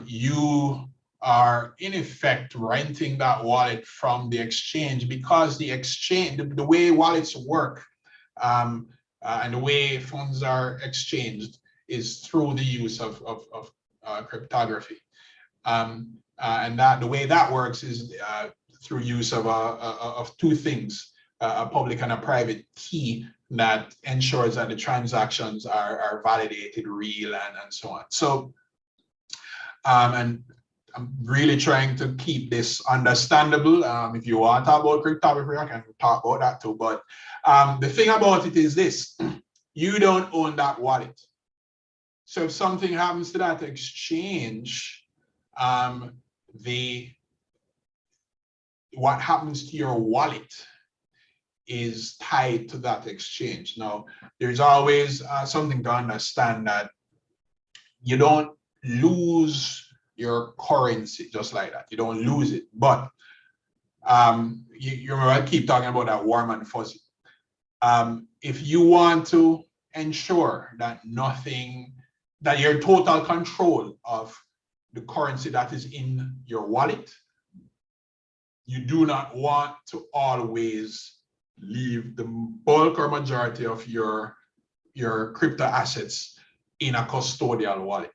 [SPEAKER 6] You are in effect renting that wallet from the exchange, because the exchange, the way wallets work and the way funds are exchanged is through the use of cryptography. And that the way that works is through use of two things, a public and a private key that ensures that the transactions are validated, real, and so on. So, and I'm really trying to keep this understandable. If you want to talk about cryptography, I can talk about that too. But the thing about it is this: you don't own that wallet. So if something happens to that exchange, what happens to your wallet is tied to that exchange. Now, there's always something to understand, that you don't lose your currency just like that. You don't lose it. But you remember I keep talking about that warm and fuzzy. If you want to ensure that that your total control of the currency that is in your wallet, you do not want to always leave the bulk or majority of your crypto assets in a custodial wallet,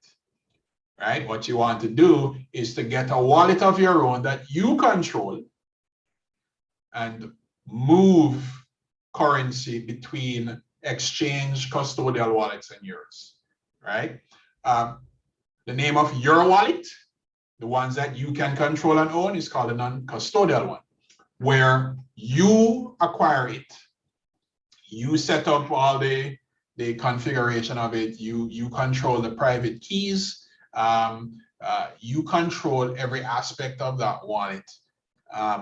[SPEAKER 6] right? What you want to do is to get a wallet of your own that you control and move currency between exchange custodial wallets and yours, right? The name of your wallet, the ones that you can control and own, is called a non-custodial one, where you acquire it, you set up all the configuration of it, you control the private keys, you control every aspect of that wallet,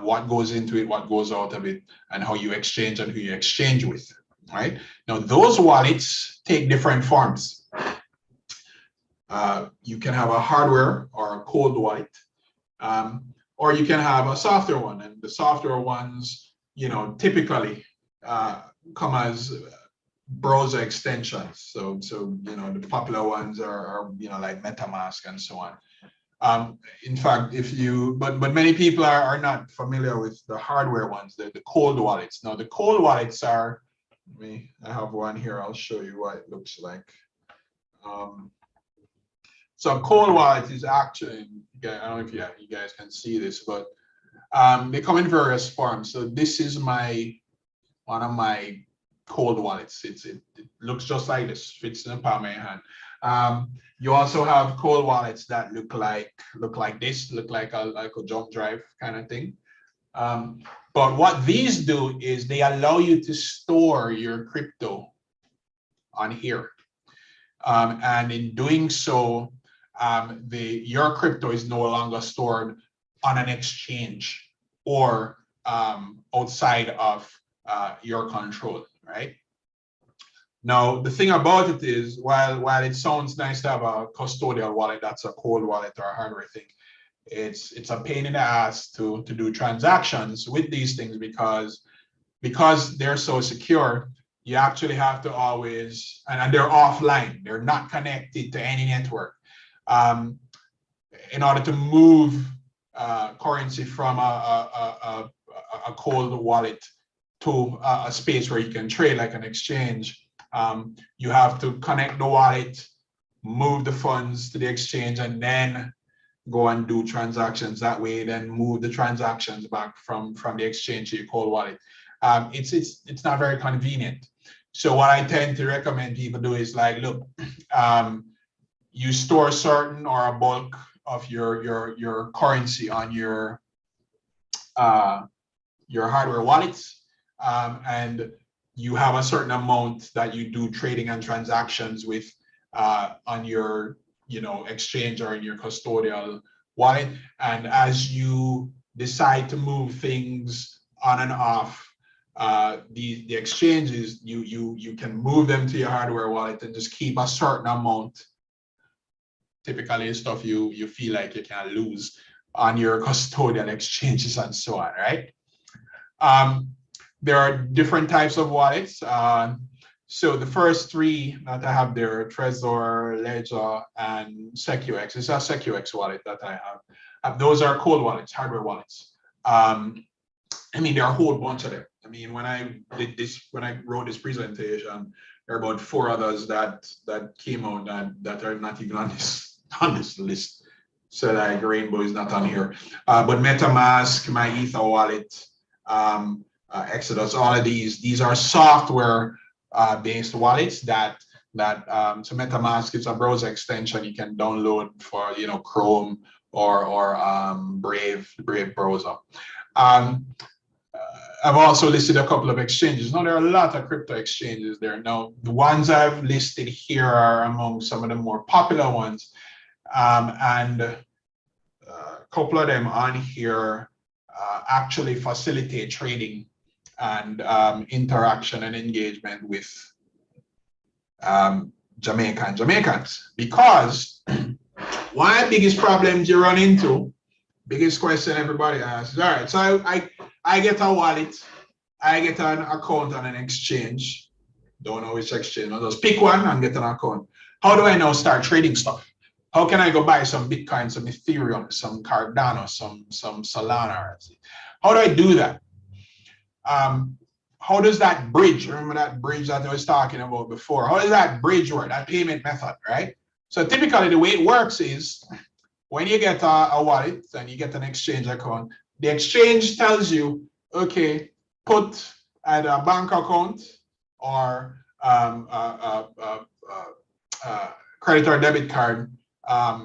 [SPEAKER 6] what goes into it, what goes out of it, and how you exchange and who you exchange with, right? Now, those wallets take different forms. You can have a hardware or a cold wallet, or you can have a software one, and the software ones, typically come as browser extensions. So the popular ones are like MetaMask and so on. In fact, but many people are not familiar with the hardware ones, the cold wallets. Now, the cold wallets are, I have one here. I'll show you what it looks like. So a cold wallet is actually, I don't know if you guys can see this, but they come in various forms. So this is one of my cold wallets. It looks just like this, fits in the palm of your hand. You also have cold wallets that look like this, look like a jump drive kind of thing. But what these do is they allow you to store your crypto on here. And in doing so, your crypto is no longer stored on an exchange or outside of your control, right? Now, the thing about it is, while it sounds nice to have a custodial wallet, that's a cold wallet or a hardware thing, it's a pain in the ass to do transactions with these things, because they're so secure. You actually have to always, and they're offline, they're not connected to any network. In order to move currency from a cold wallet to a space where you can trade, like an exchange, you have to connect the wallet, move the funds to the exchange, and then go and do transactions that way, then move the transactions back from the exchange to your cold wallet. It's not very convenient. So what I tend to recommend people do is, like, look, you store certain or a bulk of your currency on your hardware wallets, and you have a certain amount that you do trading and transactions with on your, exchange or in your custodial wallet. And as you decide to move things on and off the exchanges, you can move them to your hardware wallet and just keep a certain amount. Typically stuff you feel like you can lose on your custodial exchanges and so on, right? There are different types of wallets. So the first three that I have there, Trezor, Ledger, and SecuX. It's a SecuX wallet that I have. Those are cold wallets, hardware wallets. I mean, there are a whole bunch of them. I mean, when I wrote this presentation, there are about 4 others that came out that are not even on this list. So like Rainbow is not on here. But MetaMask, my Ether wallet, Exodus, all of these are software based wallets that so MetaMask is a browser extension you can download for Chrome or Brave browser. I've also listed a couple of exchanges. Now, there are a lot of crypto exchanges there. Now, the ones I've listed here are among some of the more popular ones. And a couple of them on here actually facilitate trading and interaction and engagement with Jamaicans. Because one of the biggest problems you run into, biggest question everybody asks, all right, so I get a wallet, I get an account on an exchange, don't know which exchange, I'll just pick one and get an account. How do I now start trading stuff? How can I go buy some Bitcoin, some Ethereum, some Cardano, some Solana? How do I do that? How does that bridge, remember that bridge that I was talking about before? How does that bridge work, that payment method, right? So typically the way it works is when you get a wallet and you get an exchange account, the exchange tells you, okay, put either a bank account or credit or debit card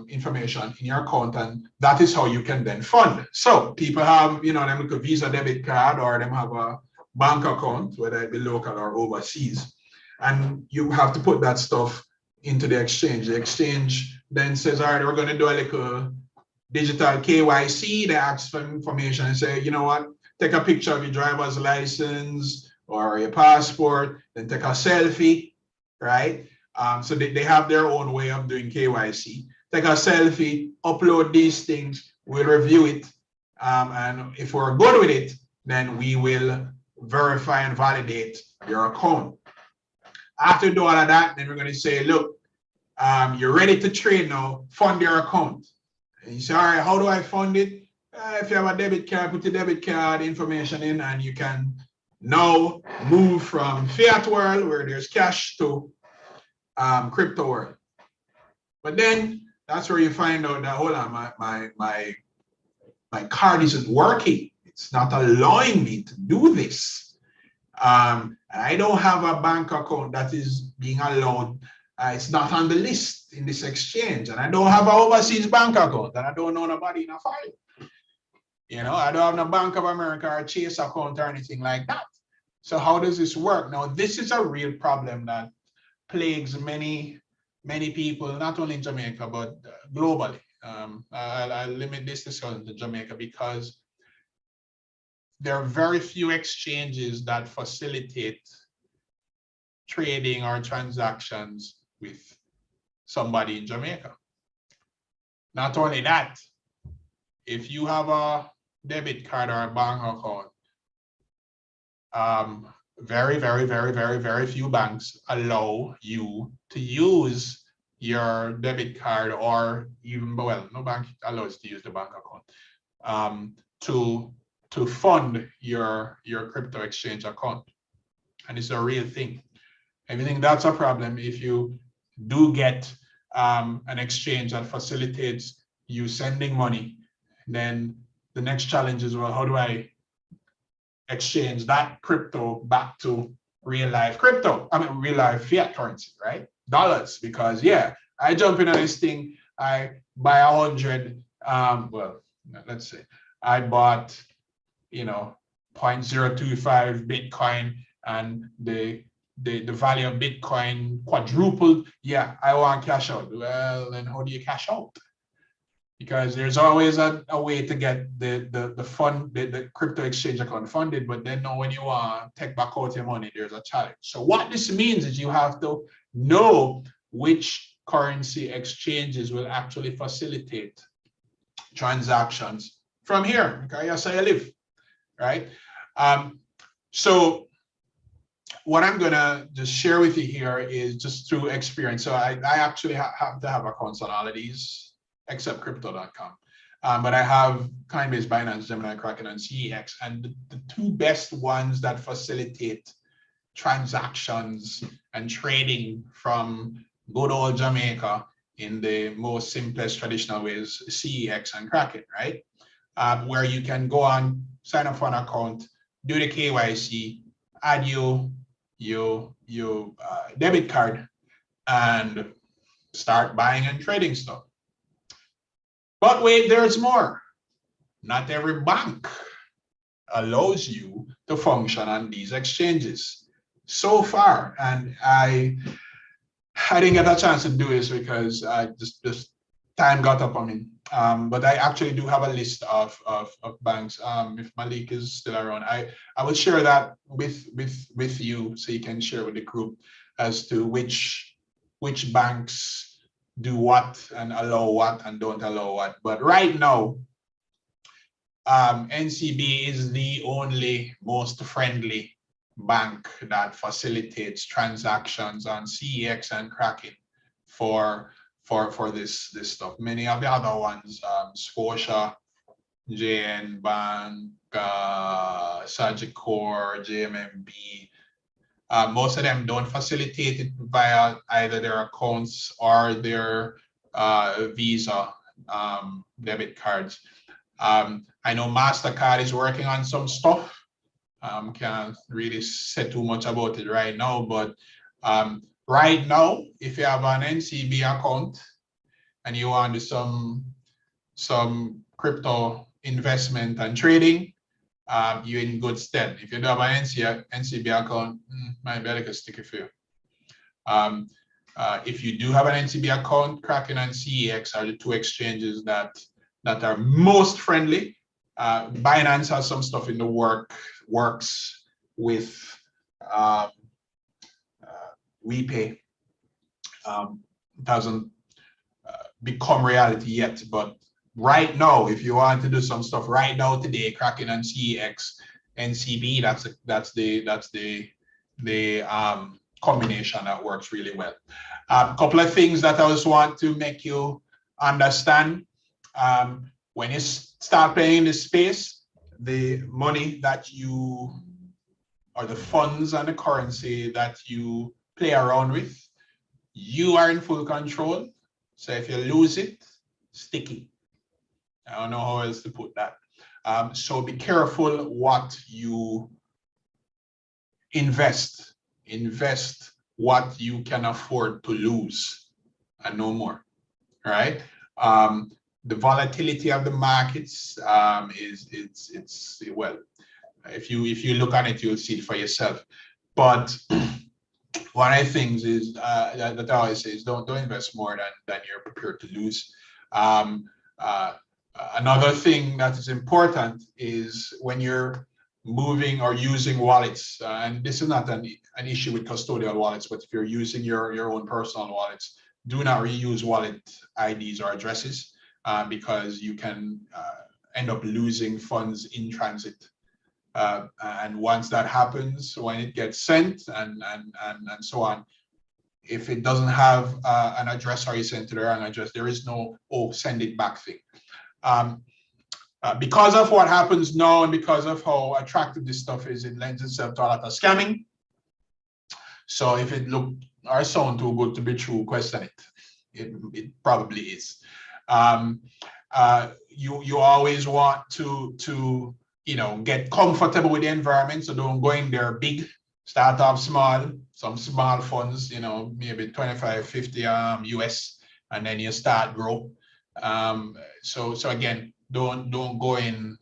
[SPEAKER 6] information in your account, and that is how you can then fund. So people have, them like a Visa debit card, or them have a bank account, whether it be local or overseas, and you have to put that stuff into the exchange. The exchange then says, all right, we're going to do a little digital KYC. They ask for information and say, you know what, take a picture of your driver's license or your passport, then take a selfie, right? So they have their own way of doing KYC. Take a selfie, upload these things, we'll review it. And if we're good with it, then we will verify and validate your account. After you do all of that, then we're going to say, look, you're ready to trade now, fund your account. And you say, all right, how do I fund it? If you have a debit card, put the debit card information in, and you can now move from fiat world where there's cash to crypto world. But then that's where you find out that, hold on, my card isn't working. It's not allowing me to do this. I don't have a bank account that is being allowed. It's not on the list in this exchange, and I don't have an overseas bank account, and I don't know nobody in a file. I don't have no Bank of America or Chase account or anything like that. So how does this work? Now, this is a real problem that plagues many people, not only in Jamaica, but globally. I'll limit this discussion to Jamaica because there are very few exchanges that facilitate trading or transactions with somebody in Jamaica. Not only that, if you have a debit card or a bank account, very few banks allow you to use your debit card, or even, well, no bank allows to use the bank account to fund your crypto exchange account. And it's a real thing. I think that's a problem. If you do get an exchange that facilitates you sending money, then the next challenge is, well, how do I exchange that crypto back to real life crypto? I mean, real life fiat currency, right? Dollars. Because yeah, I jump into this thing, I buy 100, well, let's say I bought, 0.025 Bitcoin, and the the value of Bitcoin quadrupled. Yeah, I want cash out. Well, then how do you cash out? Because there's always a way to get the crypto exchange account funded, but then now when you want to take back out your money, there's a challenge. So what this means is you have to know which currency exchanges will actually facilitate transactions from here. Okay, that's how you live, right? So what I'm gonna just share with you here is just through experience. So I actually have to have accounts on all of these, except crypto.com. But I have Coinbase, Binance, Gemini, Kraken, and CEX. And the two best ones that facilitate transactions and trading from good old Jamaica in the most simplest traditional ways, CEX and Kraken, right? Where you can go on, sign up for an account, do the KYC, add your debit card, and start buying and trading stuff. But wait, there's more. Not every bank allows you to function on these exchanges so far. And I didn't get a chance to do this because I just time got up on me. But I actually do have a list of banks. If Malik is still around, I will share that with you so you can share with the group as to which banks do what and allow what and don't allow what. But right now, NCB is the only most friendly bank that facilitates transactions on CEX and Kraken for this stuff. Many of the other ones, Scotia, JN Bank, Sagicor, JMMB, most of them don't facilitate it via either their accounts or their Visa debit cards. I know MasterCard is working on some stuff. Can't really say too much about it right now, but right now, if you have an NCB account and you want to do some crypto investment and trading, you're in good stead. If you don't have an NCB account, might be like a sticky for you. If you do have an NCB account, Kraken and CEX are the two exchanges that are most friendly. Binance has some stuff in the works with WePay. It hasn't become reality yet, but right now, if you want to do some stuff right now today, Kraken and CEX, NCB, that's the combination that works really well. A couple of things that I just want to make you understand. When you start playing in this space, the money that you, or the funds and the currency that you play around with, you are in full control. So if you lose it, sticky. I don't know how else to put that. So be careful what you invest. Invest what you can afford to lose and no more. All right. The volatility of the markets it's well, if you look at it, you'll see it for yourself. But one of the things is that I always say is don't invest more than you're prepared to lose. Another thing that is important is when you're moving or using wallets, and this is not an issue with custodial wallets, but if you're using your own personal wallets, do not reuse wallet IDs or addresses because you can end up losing funds in transit. And once that happens, when it gets sent and so on, if it doesn't have an address or you sent to the wrong address, there is no send it back thing. Because of what happens now and because of how attractive this stuff is, it lends itself to a lot of scamming. So if it look or sound too good to be true, question it. It probably is. You always want to get comfortable with the environment, so don't go in there big. Start off small, some small funds, maybe 25, 50 US, and then you start grow. So again, don't go in,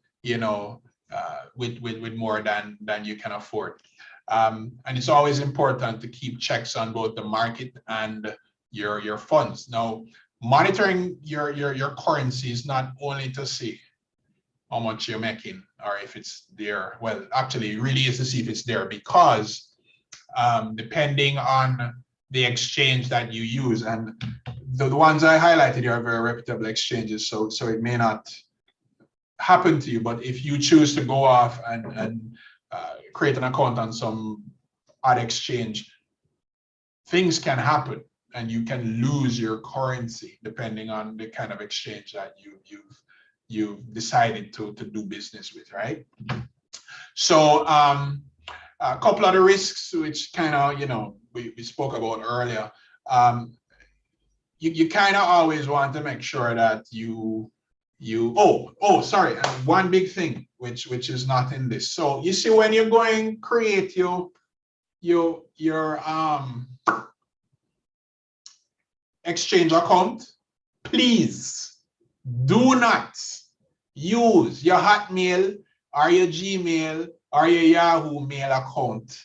[SPEAKER 6] with more than you can afford. And it's always important to keep checks on both the market and your funds. Now, monitoring your currency is not only to see how much you're making or if it's there. Well, actually, it really is to see if it's there, because depending on the exchange that you use, and the ones I highlighted here are very reputable exchanges, so it may not happen to you, but if you choose to go off and create an account on some odd exchange, things can happen and you can lose your currency depending on the kind of exchange that you've decided to do business with, right? So a couple of the risks which kind of, we spoke about earlier. You kind of always want to make sure that sorry, one big thing which is not in this. So you see, when you're going create your exchange account, please do not use your Hotmail or your Gmail or your Yahoo Mail account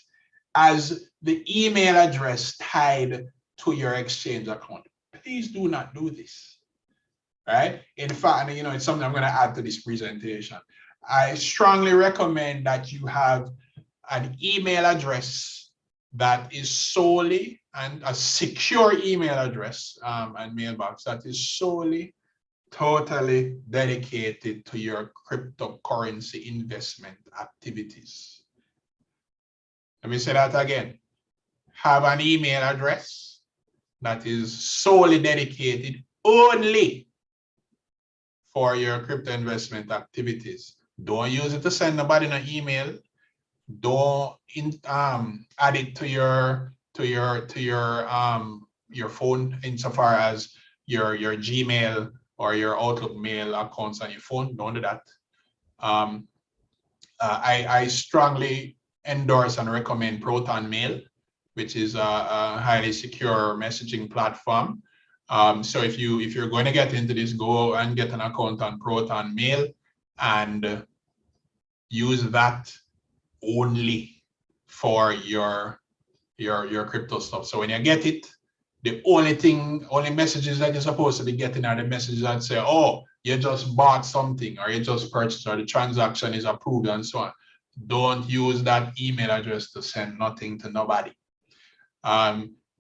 [SPEAKER 6] as the email address tied to your exchange account. Please do not do this, right? In fact, it's something I'm going to add to this presentation. I strongly recommend that you have an email address that is solely, and a secure email address and mailbox that is solely, totally dedicated to your cryptocurrency investment activities. Let me say that again. Have an email address that is solely dedicated only for your crypto investment activities. Don't use it to send nobody an email. Don't add it to your phone insofar as your Gmail or your Outlook mail accounts on your phone. Don't do that. I strongly endorse and recommend Proton Mail, which is a highly secure messaging platform. So if you're going to get into this, go and get an account on Proton Mail and use that only for your crypto stuff. So when you get it, the only messages that you're supposed to be getting are the messages that say, oh, you just bought something, or you just purchased, or the transaction is approved, and so on. Don't use that email address to send nothing to nobody.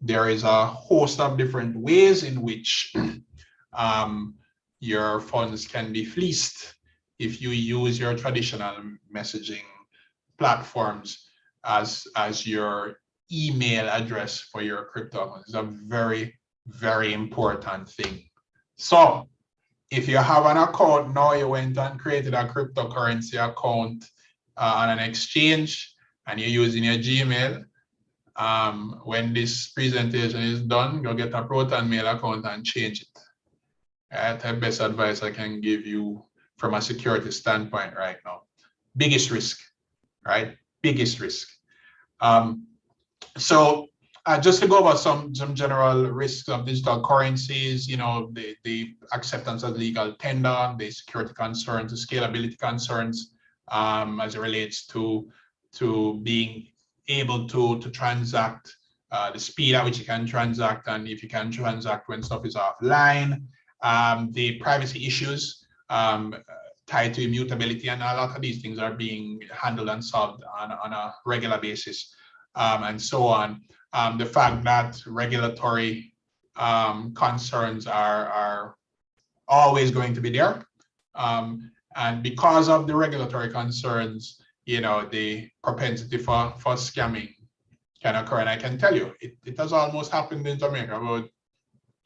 [SPEAKER 6] There is a host of different ways in which your funds can be fleeced if you use your traditional messaging platforms as your email address for your crypto. It's a very, very important thing. So if you have an account now, you went and created a cryptocurrency account on an exchange, and you're using your Gmail, when this presentation is done, go get a Proton Mail account and change it. That's the best advice I can give you from a security standpoint right now. Biggest risk, right? Biggest risk. So just to go over some general risks of digital currencies, the acceptance of legal tender, the security concerns, the scalability concerns, as it relates to being able to transact, the speed at which you can transact, and if you can transact when stuff is offline, the privacy issues tied to immutability, and a lot of these things are being handled and solved on a regular basis, and so on. The fact that regulatory concerns are always going to be there, and because of the regulatory concerns, the propensity for scamming can occur. And I can tell you, it has almost happened in Jamaica about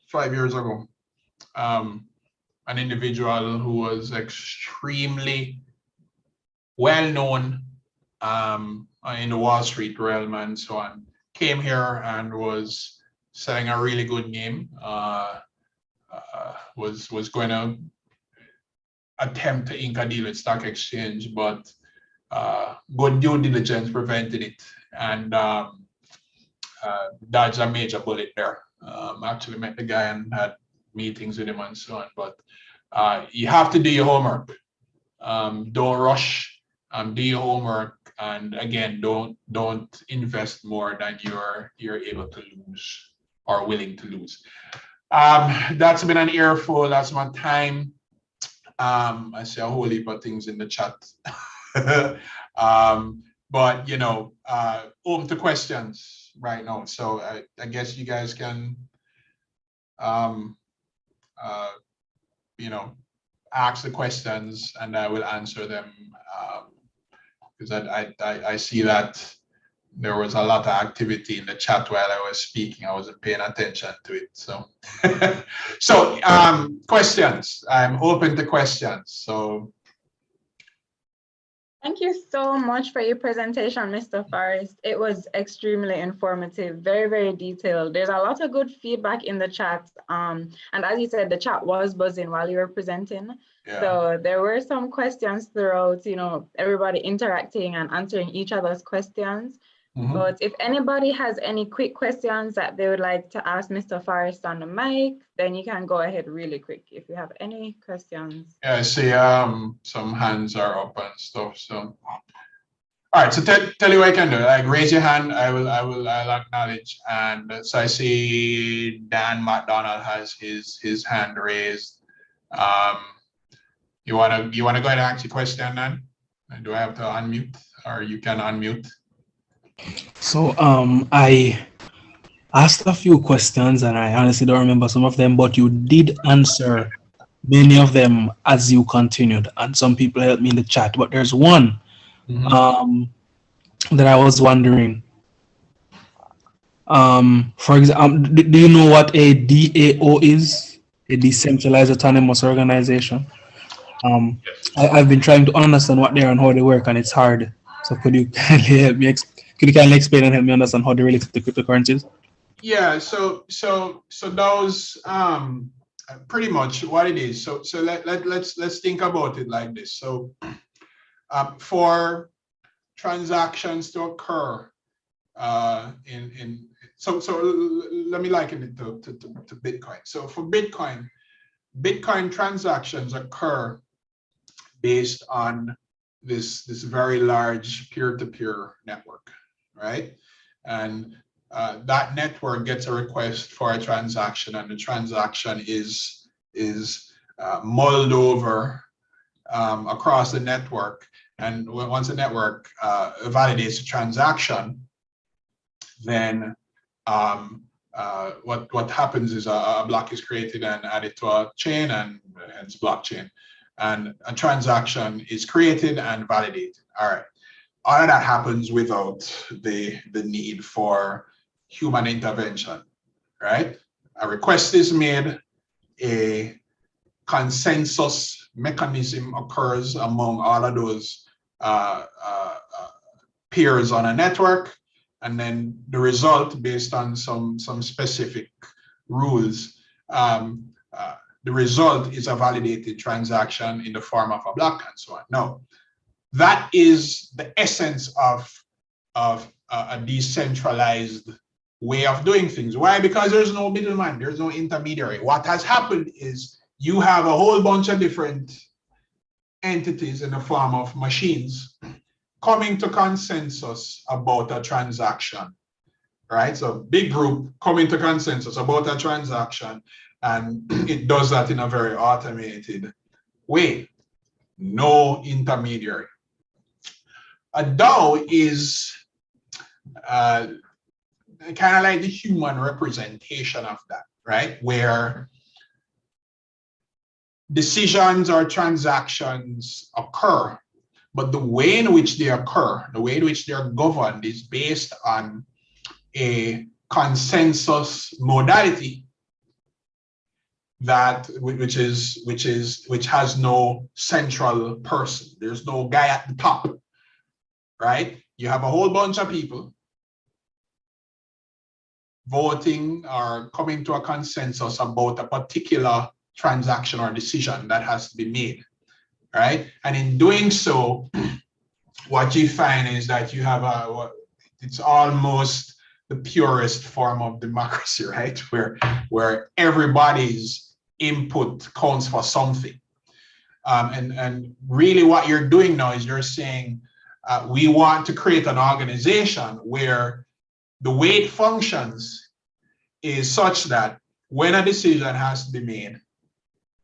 [SPEAKER 6] 5 years ago. An individual who was extremely well known in the Wall Street realm and so on came here and was selling a really good game, was going to attempt to ink a deal with stock exchange, but good due diligence prevented it, and dodged a major bullet there. Actually met the guy and had meetings with him and so on, but you have to do your homework. Don't rush Do your homework, and again, don't invest more than you're able to lose or willing to lose. That's been an earful. That's my time. I see a whole heap of things in the chat. But open to questions right now. So I guess you guys can ask the questions and I will answer them, because I see that there was a lot of activity in the chat while I was speaking. I wasn't paying attention to it. So, questions. I'm open to questions. So,
[SPEAKER 3] thank you so much for your presentation, Mr. Forrest. It was extremely informative, very, very detailed. There's a lot of good feedback in the chat. And as you said, the chat was buzzing while you were presenting.
[SPEAKER 6] yeah.
[SPEAKER 3] So there were some questions throughout, everybody interacting and answering each other's questions. But if anybody has any quick questions that they would like to ask Mr. Forrest on the mic, then you can go ahead really quick if you have any questions.
[SPEAKER 6] Yeah, I see some hands are up and stuff. So, all right. So tell you what I can do. Like raise your hand. I'll acknowledge. And so I see Dan McDonald has his hand raised. You wanna go ahead and ask your question, Dan? Do I have to unmute, or you can unmute?
[SPEAKER 7] So I asked a few questions and I honestly don't remember some of them, but you did answer many of them as you continued, and some people helped me in the chat. But there's one that I was wondering. For example, do you know what a DAO is? A decentralized autonomous organization. I've been trying to understand what they are and how they work, and it's hard. So could you kindly help me? Could you kindly explain and help me understand how they relate to cryptocurrencies? Yeah.
[SPEAKER 6] So those pretty much what it is. So let's think about it like this. So for transactions to occur so let me liken it to Bitcoin. So for Bitcoin transactions occur based on this very large peer-to-peer network, right? And that network gets a request for a transaction, and the transaction is mulled over across the network. And once the network validates the transaction, then what happens is a block is created and added to a chain, and hence blockchain. And a transaction is created and validated. All right. All of that happens without the need for human intervention, right? A request is made, a consensus mechanism occurs among all of those peers on a network, and then the result, based on some specific rules, the result is a validated transaction in the form of a block and so on. No, that is the essence of a decentralized way of doing things. Why? Because there's no middleman, there's no intermediary. What has happened is you have a whole bunch of different entities in the form of machines coming to consensus about a transaction, right? So big group coming to consensus about a transaction, and it does that in a very automated way. No intermediary. A DAO is kind of like the human representation of that, right? Where decisions or transactions occur, but the way in which they occur, the way in which they are governed, is based on a consensus modality that which has no central person. There's no guy at the top, right? You have a whole bunch of people voting or coming to a consensus about a particular transaction or decision that has to be made, right? And in doing so, what you find is that you have it's almost the purest form of democracy, right? Where everybody's input counts for something. And really what you're doing now is you're saying, we want to create an organization where the way it functions is such that when a decision has to be made,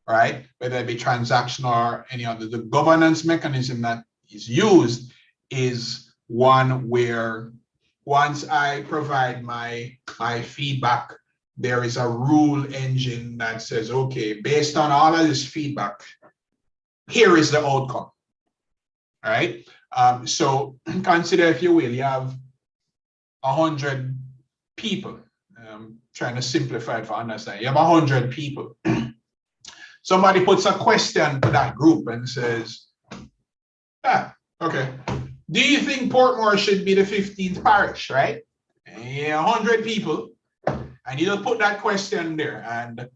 [SPEAKER 6] right, whether it be transactional or any other, the governance mechanism that is used is one where once I provide my feedback, there is a rule engine that says, okay, based on all of this feedback, here is the outcome, all right? So consider, if you will, you have 100 people. Trying to simplify it for understanding. You have 100 people. Somebody puts a question to that group and says, okay, do you think Portmore should be the 15th parish, right? Yeah, 100 people. And you just put that question there, and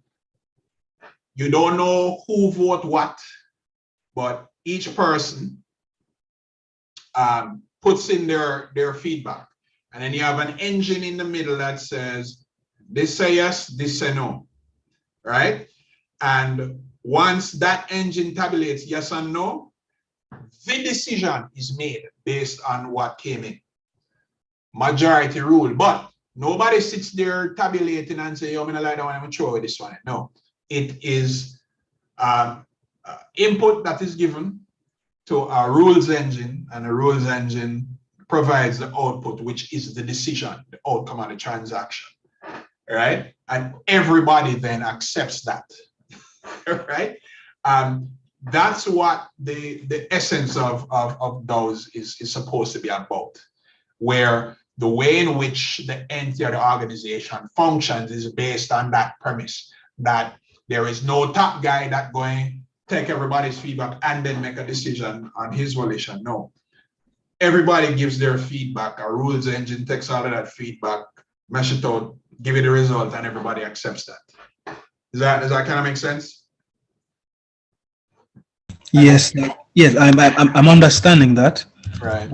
[SPEAKER 6] you don't know who vote what, but each person puts in their feedback. And then you have an engine in the middle that says, this say yes, this say no, right? And once that engine tabulates yes and no, the decision is made based on what came in. Majority rule, but nobody sits there tabulating and say, yo, I'm gonna lie down and I'm gonna throw away this one. No, it is input that is given to a rules engine, and a rules engine provides the output, which is the decision, the outcome of the transaction, right? And everybody then accepts that, right? That's what the essence of those is supposed to be about, where the way in which the entity of the organization functions is based on that premise, that there is no top guy that going take everybody's feedback and then make a decision on his volition. No, everybody gives their feedback. A rules engine takes all of that feedback, mesh it out, give it a result, and everybody accepts that. Does that kind of make sense?
[SPEAKER 7] Yes, yes, I'm understanding that.
[SPEAKER 6] Right.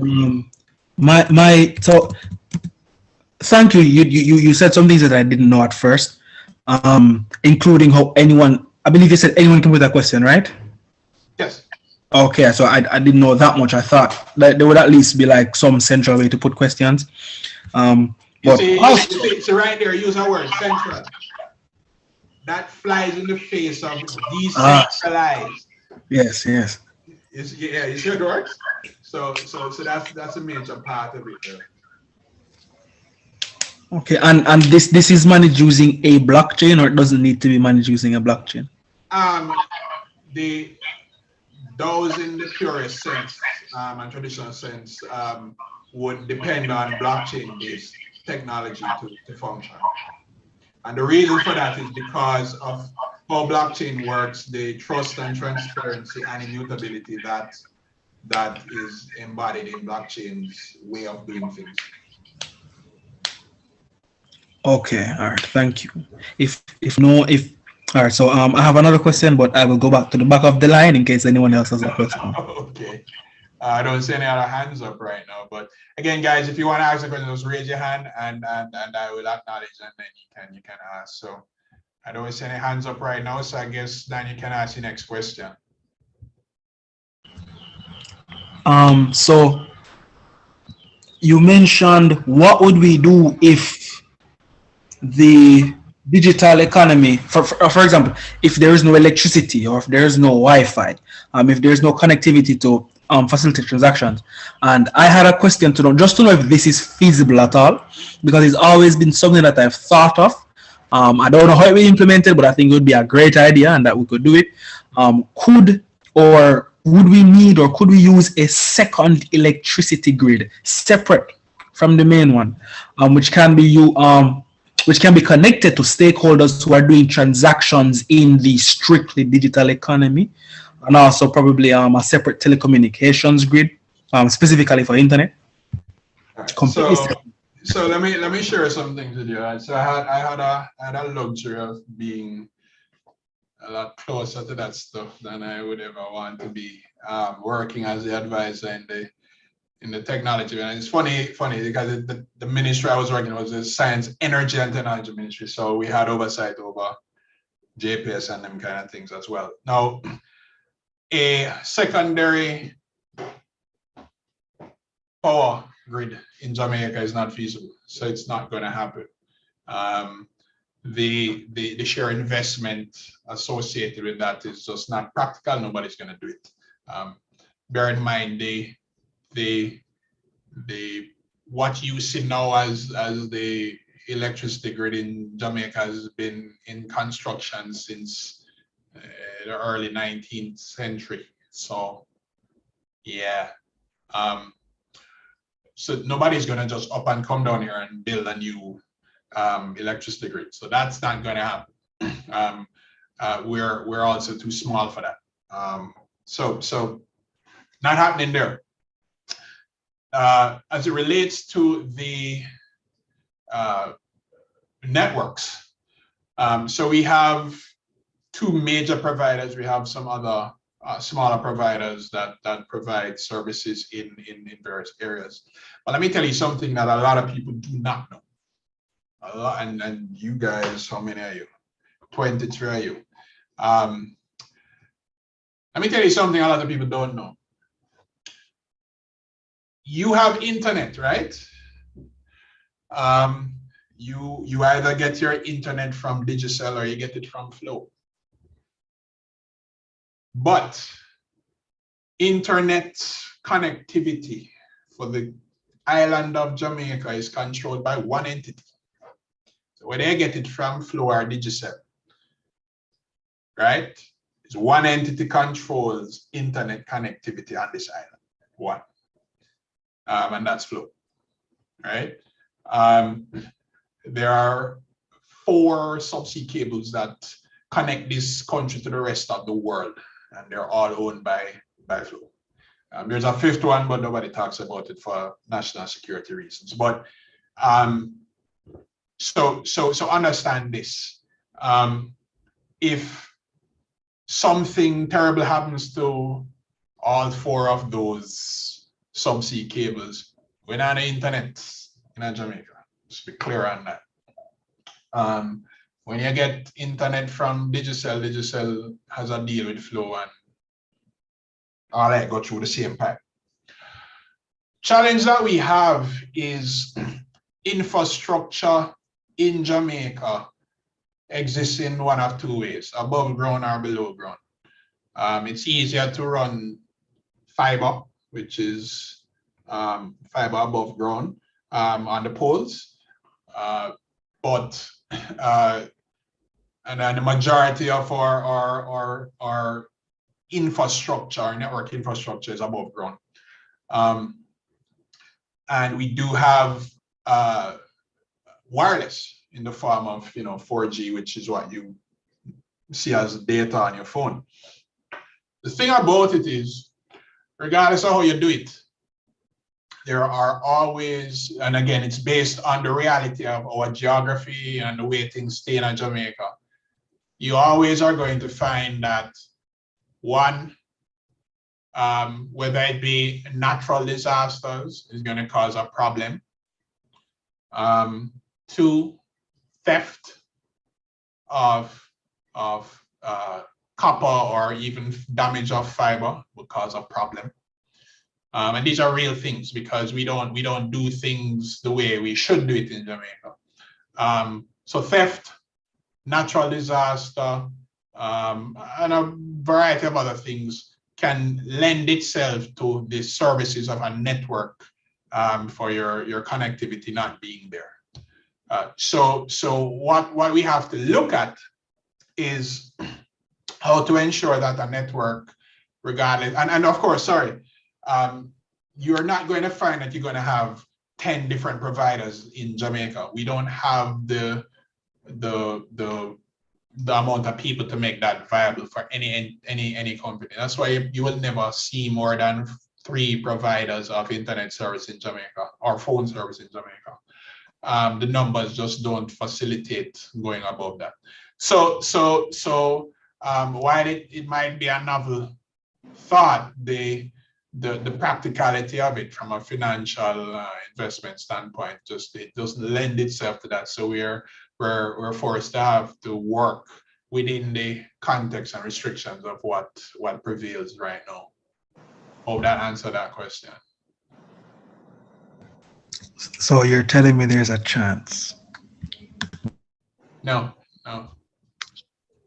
[SPEAKER 7] So thank you. You said some things that I didn't know at first, including how anyone, I believe you said anyone can put that question, right?
[SPEAKER 6] Yes.
[SPEAKER 7] Okay, so I didn't know that much. I thought that there would at least be like some central way to put questions.
[SPEAKER 6] You see right there, use our word, central. That flies in the face of decentralized.
[SPEAKER 7] Yes.
[SPEAKER 6] Yeah, you see it works? So that's a major part of it.
[SPEAKER 7] Okay, and this is managed using a blockchain, or it doesn't need to be managed using a blockchain?
[SPEAKER 6] Those in the purest sense and traditional sense would depend on blockchain-based technology to function. And the reason for that is because of how blockchain works, the trust and transparency and immutability that is embodied in blockchain's way of doing things.
[SPEAKER 7] Okay, all right, thank you. All right, so I have another question, but I will go back to the back of the line in case anyone else has a question.
[SPEAKER 6] Okay. I don't see any other hands up right now, but again, guys, if you want to ask a question, just raise your hand and I will acknowledge, and then you can ask. So I don't see any hands up right now, so I guess then you can ask your next question.
[SPEAKER 7] So you mentioned, what would we do if the digital economy, for example, if there is no electricity, or if there is no Wi-Fi, if there is no connectivity to facilitate transactions? And I had a question to know, just to know if this is feasible at all, because it's always been something that I've thought of. I don't know how it will be implemented, but I think it would be a great idea and that we could do it. Would we need, or could we use a second electricity grid separate from the main one, which can be connected to stakeholders who are doing transactions in the strictly digital economy, and also probably a separate telecommunications grid, specifically for internet?
[SPEAKER 6] Right. So let me share some things with you. So I had a luxury of being a lot closer to that stuff than I would ever want to be, working as the advisor in the technology. And it's funny because the ministry I was working was the Science, Energy and Technology Ministry. So we had oversight over JPS and them kind of things as well. Now, a secondary power grid in Jamaica is not feasible, so it's not going to happen. The sheer investment associated with that is just not practical. Nobody's going to do it. Bear in mind the what you see now as the electricity grid in Jamaica has been in construction since the early 19th century. So yeah, so nobody's going to just up and come down here and build a new electricity grid. So that's not going to happen. We're also too small for that. So not happening there. As it relates to the networks, so we have two major providers. We have some other smaller providers that provide services in various areas. But let me tell you something that a lot of people do not know. A lot, and you guys, how many are you? 23 are you? Let me tell you something a lot of people don't know. You have internet, right? You either get your internet from Digicel or you get it from Flow. But internet connectivity for the island of Jamaica is controlled by one entity. So whether they get it from Flow or Digicel, right? It's one entity controls internet connectivity on this island. One. And that's Flow, right? There are 4 subsea cables that connect this country to the rest of the world, and they're all owned by Flow. There's a 5th one, but nobody talks about it for national security reasons. But so understand this. If something terrible happens to all 4 of those subsea cables, we're not on the internet in Jamaica. Just be clear on that. When you get internet from Digicel, Digicel has a deal with Flow, and all that go through the same pipe. Challenge that we have is infrastructure in Jamaica exists in one of 2 ways: above ground or below ground. It's easier to run fiber, which is fiber above ground on the poles, and then the majority of our infrastructure, our network infrastructure, is above ground. And we do have wireless in the form of 4G, which is what you see as data on your phone. The thing about it is, regardless of how you do it, there are always, and again, it's based on the reality of our geography and the way things stay in Jamaica, you always are going to find that, one, whether it be natural disasters is going to cause a problem. 2, theft of copper or even damage of fiber will cause a problem. And these are real things because we don't do things the way we should do it in Jamaica. So theft, natural disaster, and a variety of other things can lend itself to the services of a network for your connectivity not being there. So what we have to look at is how to ensure that a network, regardless, and of course, sorry, you're not going to find that you're going to have 10 different providers in Jamaica. We don't have the amount of people to make that viable for any company. That's why you will never see more than 3 providers of internet service in Jamaica or phone service in Jamaica. The numbers just don't facilitate going above that. So while it might be a novel thought, the practicality of it from a financial investment standpoint it doesn't lend itself to that. So we're forced to have to work within the context and restrictions of what prevails right now. Hope that answered that question.
[SPEAKER 7] So you're telling me there's a chance?
[SPEAKER 6] No.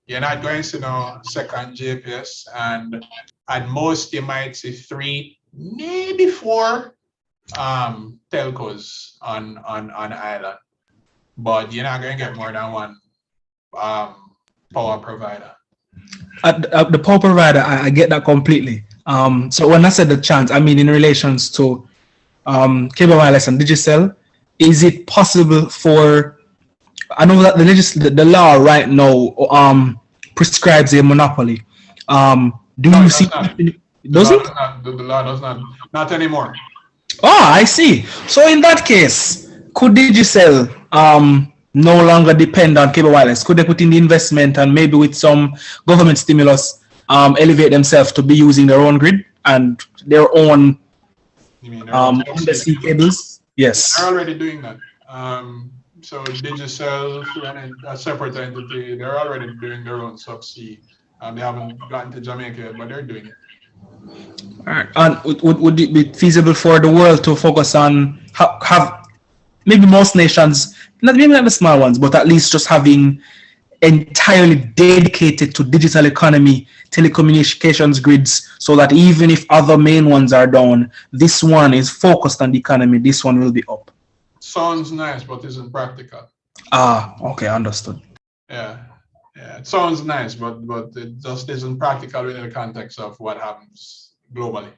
[SPEAKER 6] You're not going to know second JPS, and at most you might see 3, maybe 4 telcos on island, but you're not going to get more than 1 power provider.
[SPEAKER 7] The power provider, I get that completely. So when I said the chance, I mean in relations to cable wireless and Digicel. Is it possible for, I know that the law right now prescribes a monopoly. Do you see? Does it?
[SPEAKER 6] The law does not anymore.
[SPEAKER 7] Oh, I see. So in that case, could Digicel no longer depend on cable wireless? Could they put in the investment and maybe with some government stimulus elevate themselves to be using their own grid and their own undersea cables? Yes.
[SPEAKER 6] They're already doing that. So Digicel, a separate entity, they're already doing their own subsea. They haven't gotten to Jamaica yet, but they're doing it.
[SPEAKER 7] All right. And would it be feasible for the world to focus on have maybe most nations, maybe not the small ones, but at least just having entirely dedicated to digital economy, telecommunications grids, so that even if other main ones are down, this one is focused on the economy, this one will be up?
[SPEAKER 6] Sounds nice, but isn't practical.
[SPEAKER 7] Okay, understood.
[SPEAKER 6] Yeah, it sounds nice, but it just isn't practical within the context of what happens globally.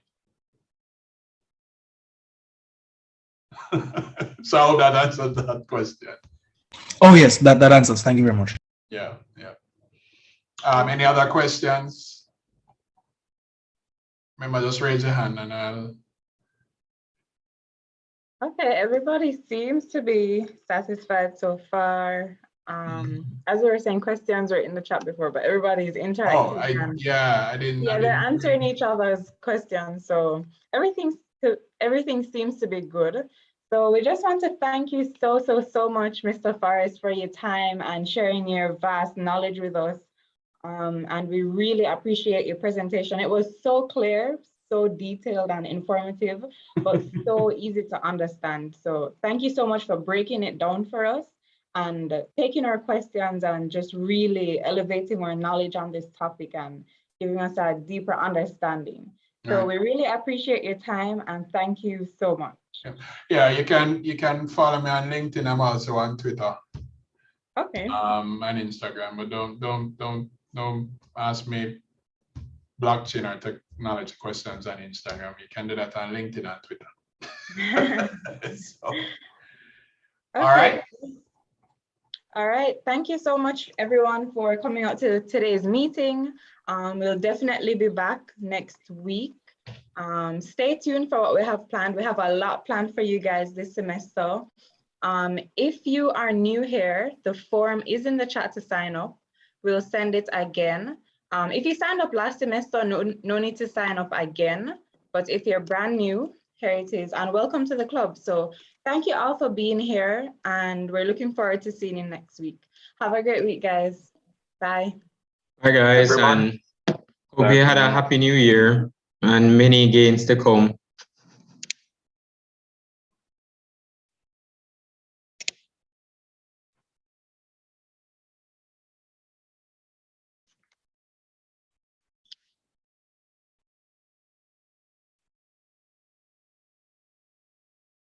[SPEAKER 6] So I hope that answered that question.
[SPEAKER 7] Oh yes, that answers. Thank you very much.
[SPEAKER 6] Yeah. Any other questions? Remember, just raise your hand and I'll.
[SPEAKER 3] Okay, everybody seems to be satisfied so far. As we were saying, questions are in the chat before, but everybody's interacting.
[SPEAKER 6] I didn't.
[SPEAKER 3] They're answering each other's questions, so everything seems to be good. So we just want to thank you so much, Mr. Forrest, for your time and sharing your vast knowledge with us. And we really appreciate your presentation. It was so clear, so detailed and informative, but so easy to understand. So thank you so much for breaking it down for us and taking our questions and just really elevating our knowledge on this topic and giving us a deeper understanding. So we really appreciate your time and thank you so much.
[SPEAKER 6] Yeah, you can follow me on LinkedIn. I'm also on Twitter.
[SPEAKER 3] Okay.
[SPEAKER 6] And Instagram, but don't ask me blockchain or technology questions on Instagram. You can do that on LinkedIn and Twitter. So,
[SPEAKER 3] okay. All right. Thank you so much, everyone, for coming out to today's meeting. We'll definitely be back next week. Stay tuned for what we have planned. We have a lot planned for you guys this semester. If you are new here, the form is in the chat to sign up. We'll send it again. If you signed up last semester, no need to sign up again. But if you're brand new, here it is. And welcome to the club. So thank you all for being here. And we're looking forward to seeing you next week. Have a great week, guys. Bye.
[SPEAKER 4] Bye, guys. And hope you had a happy new year and many gains to come.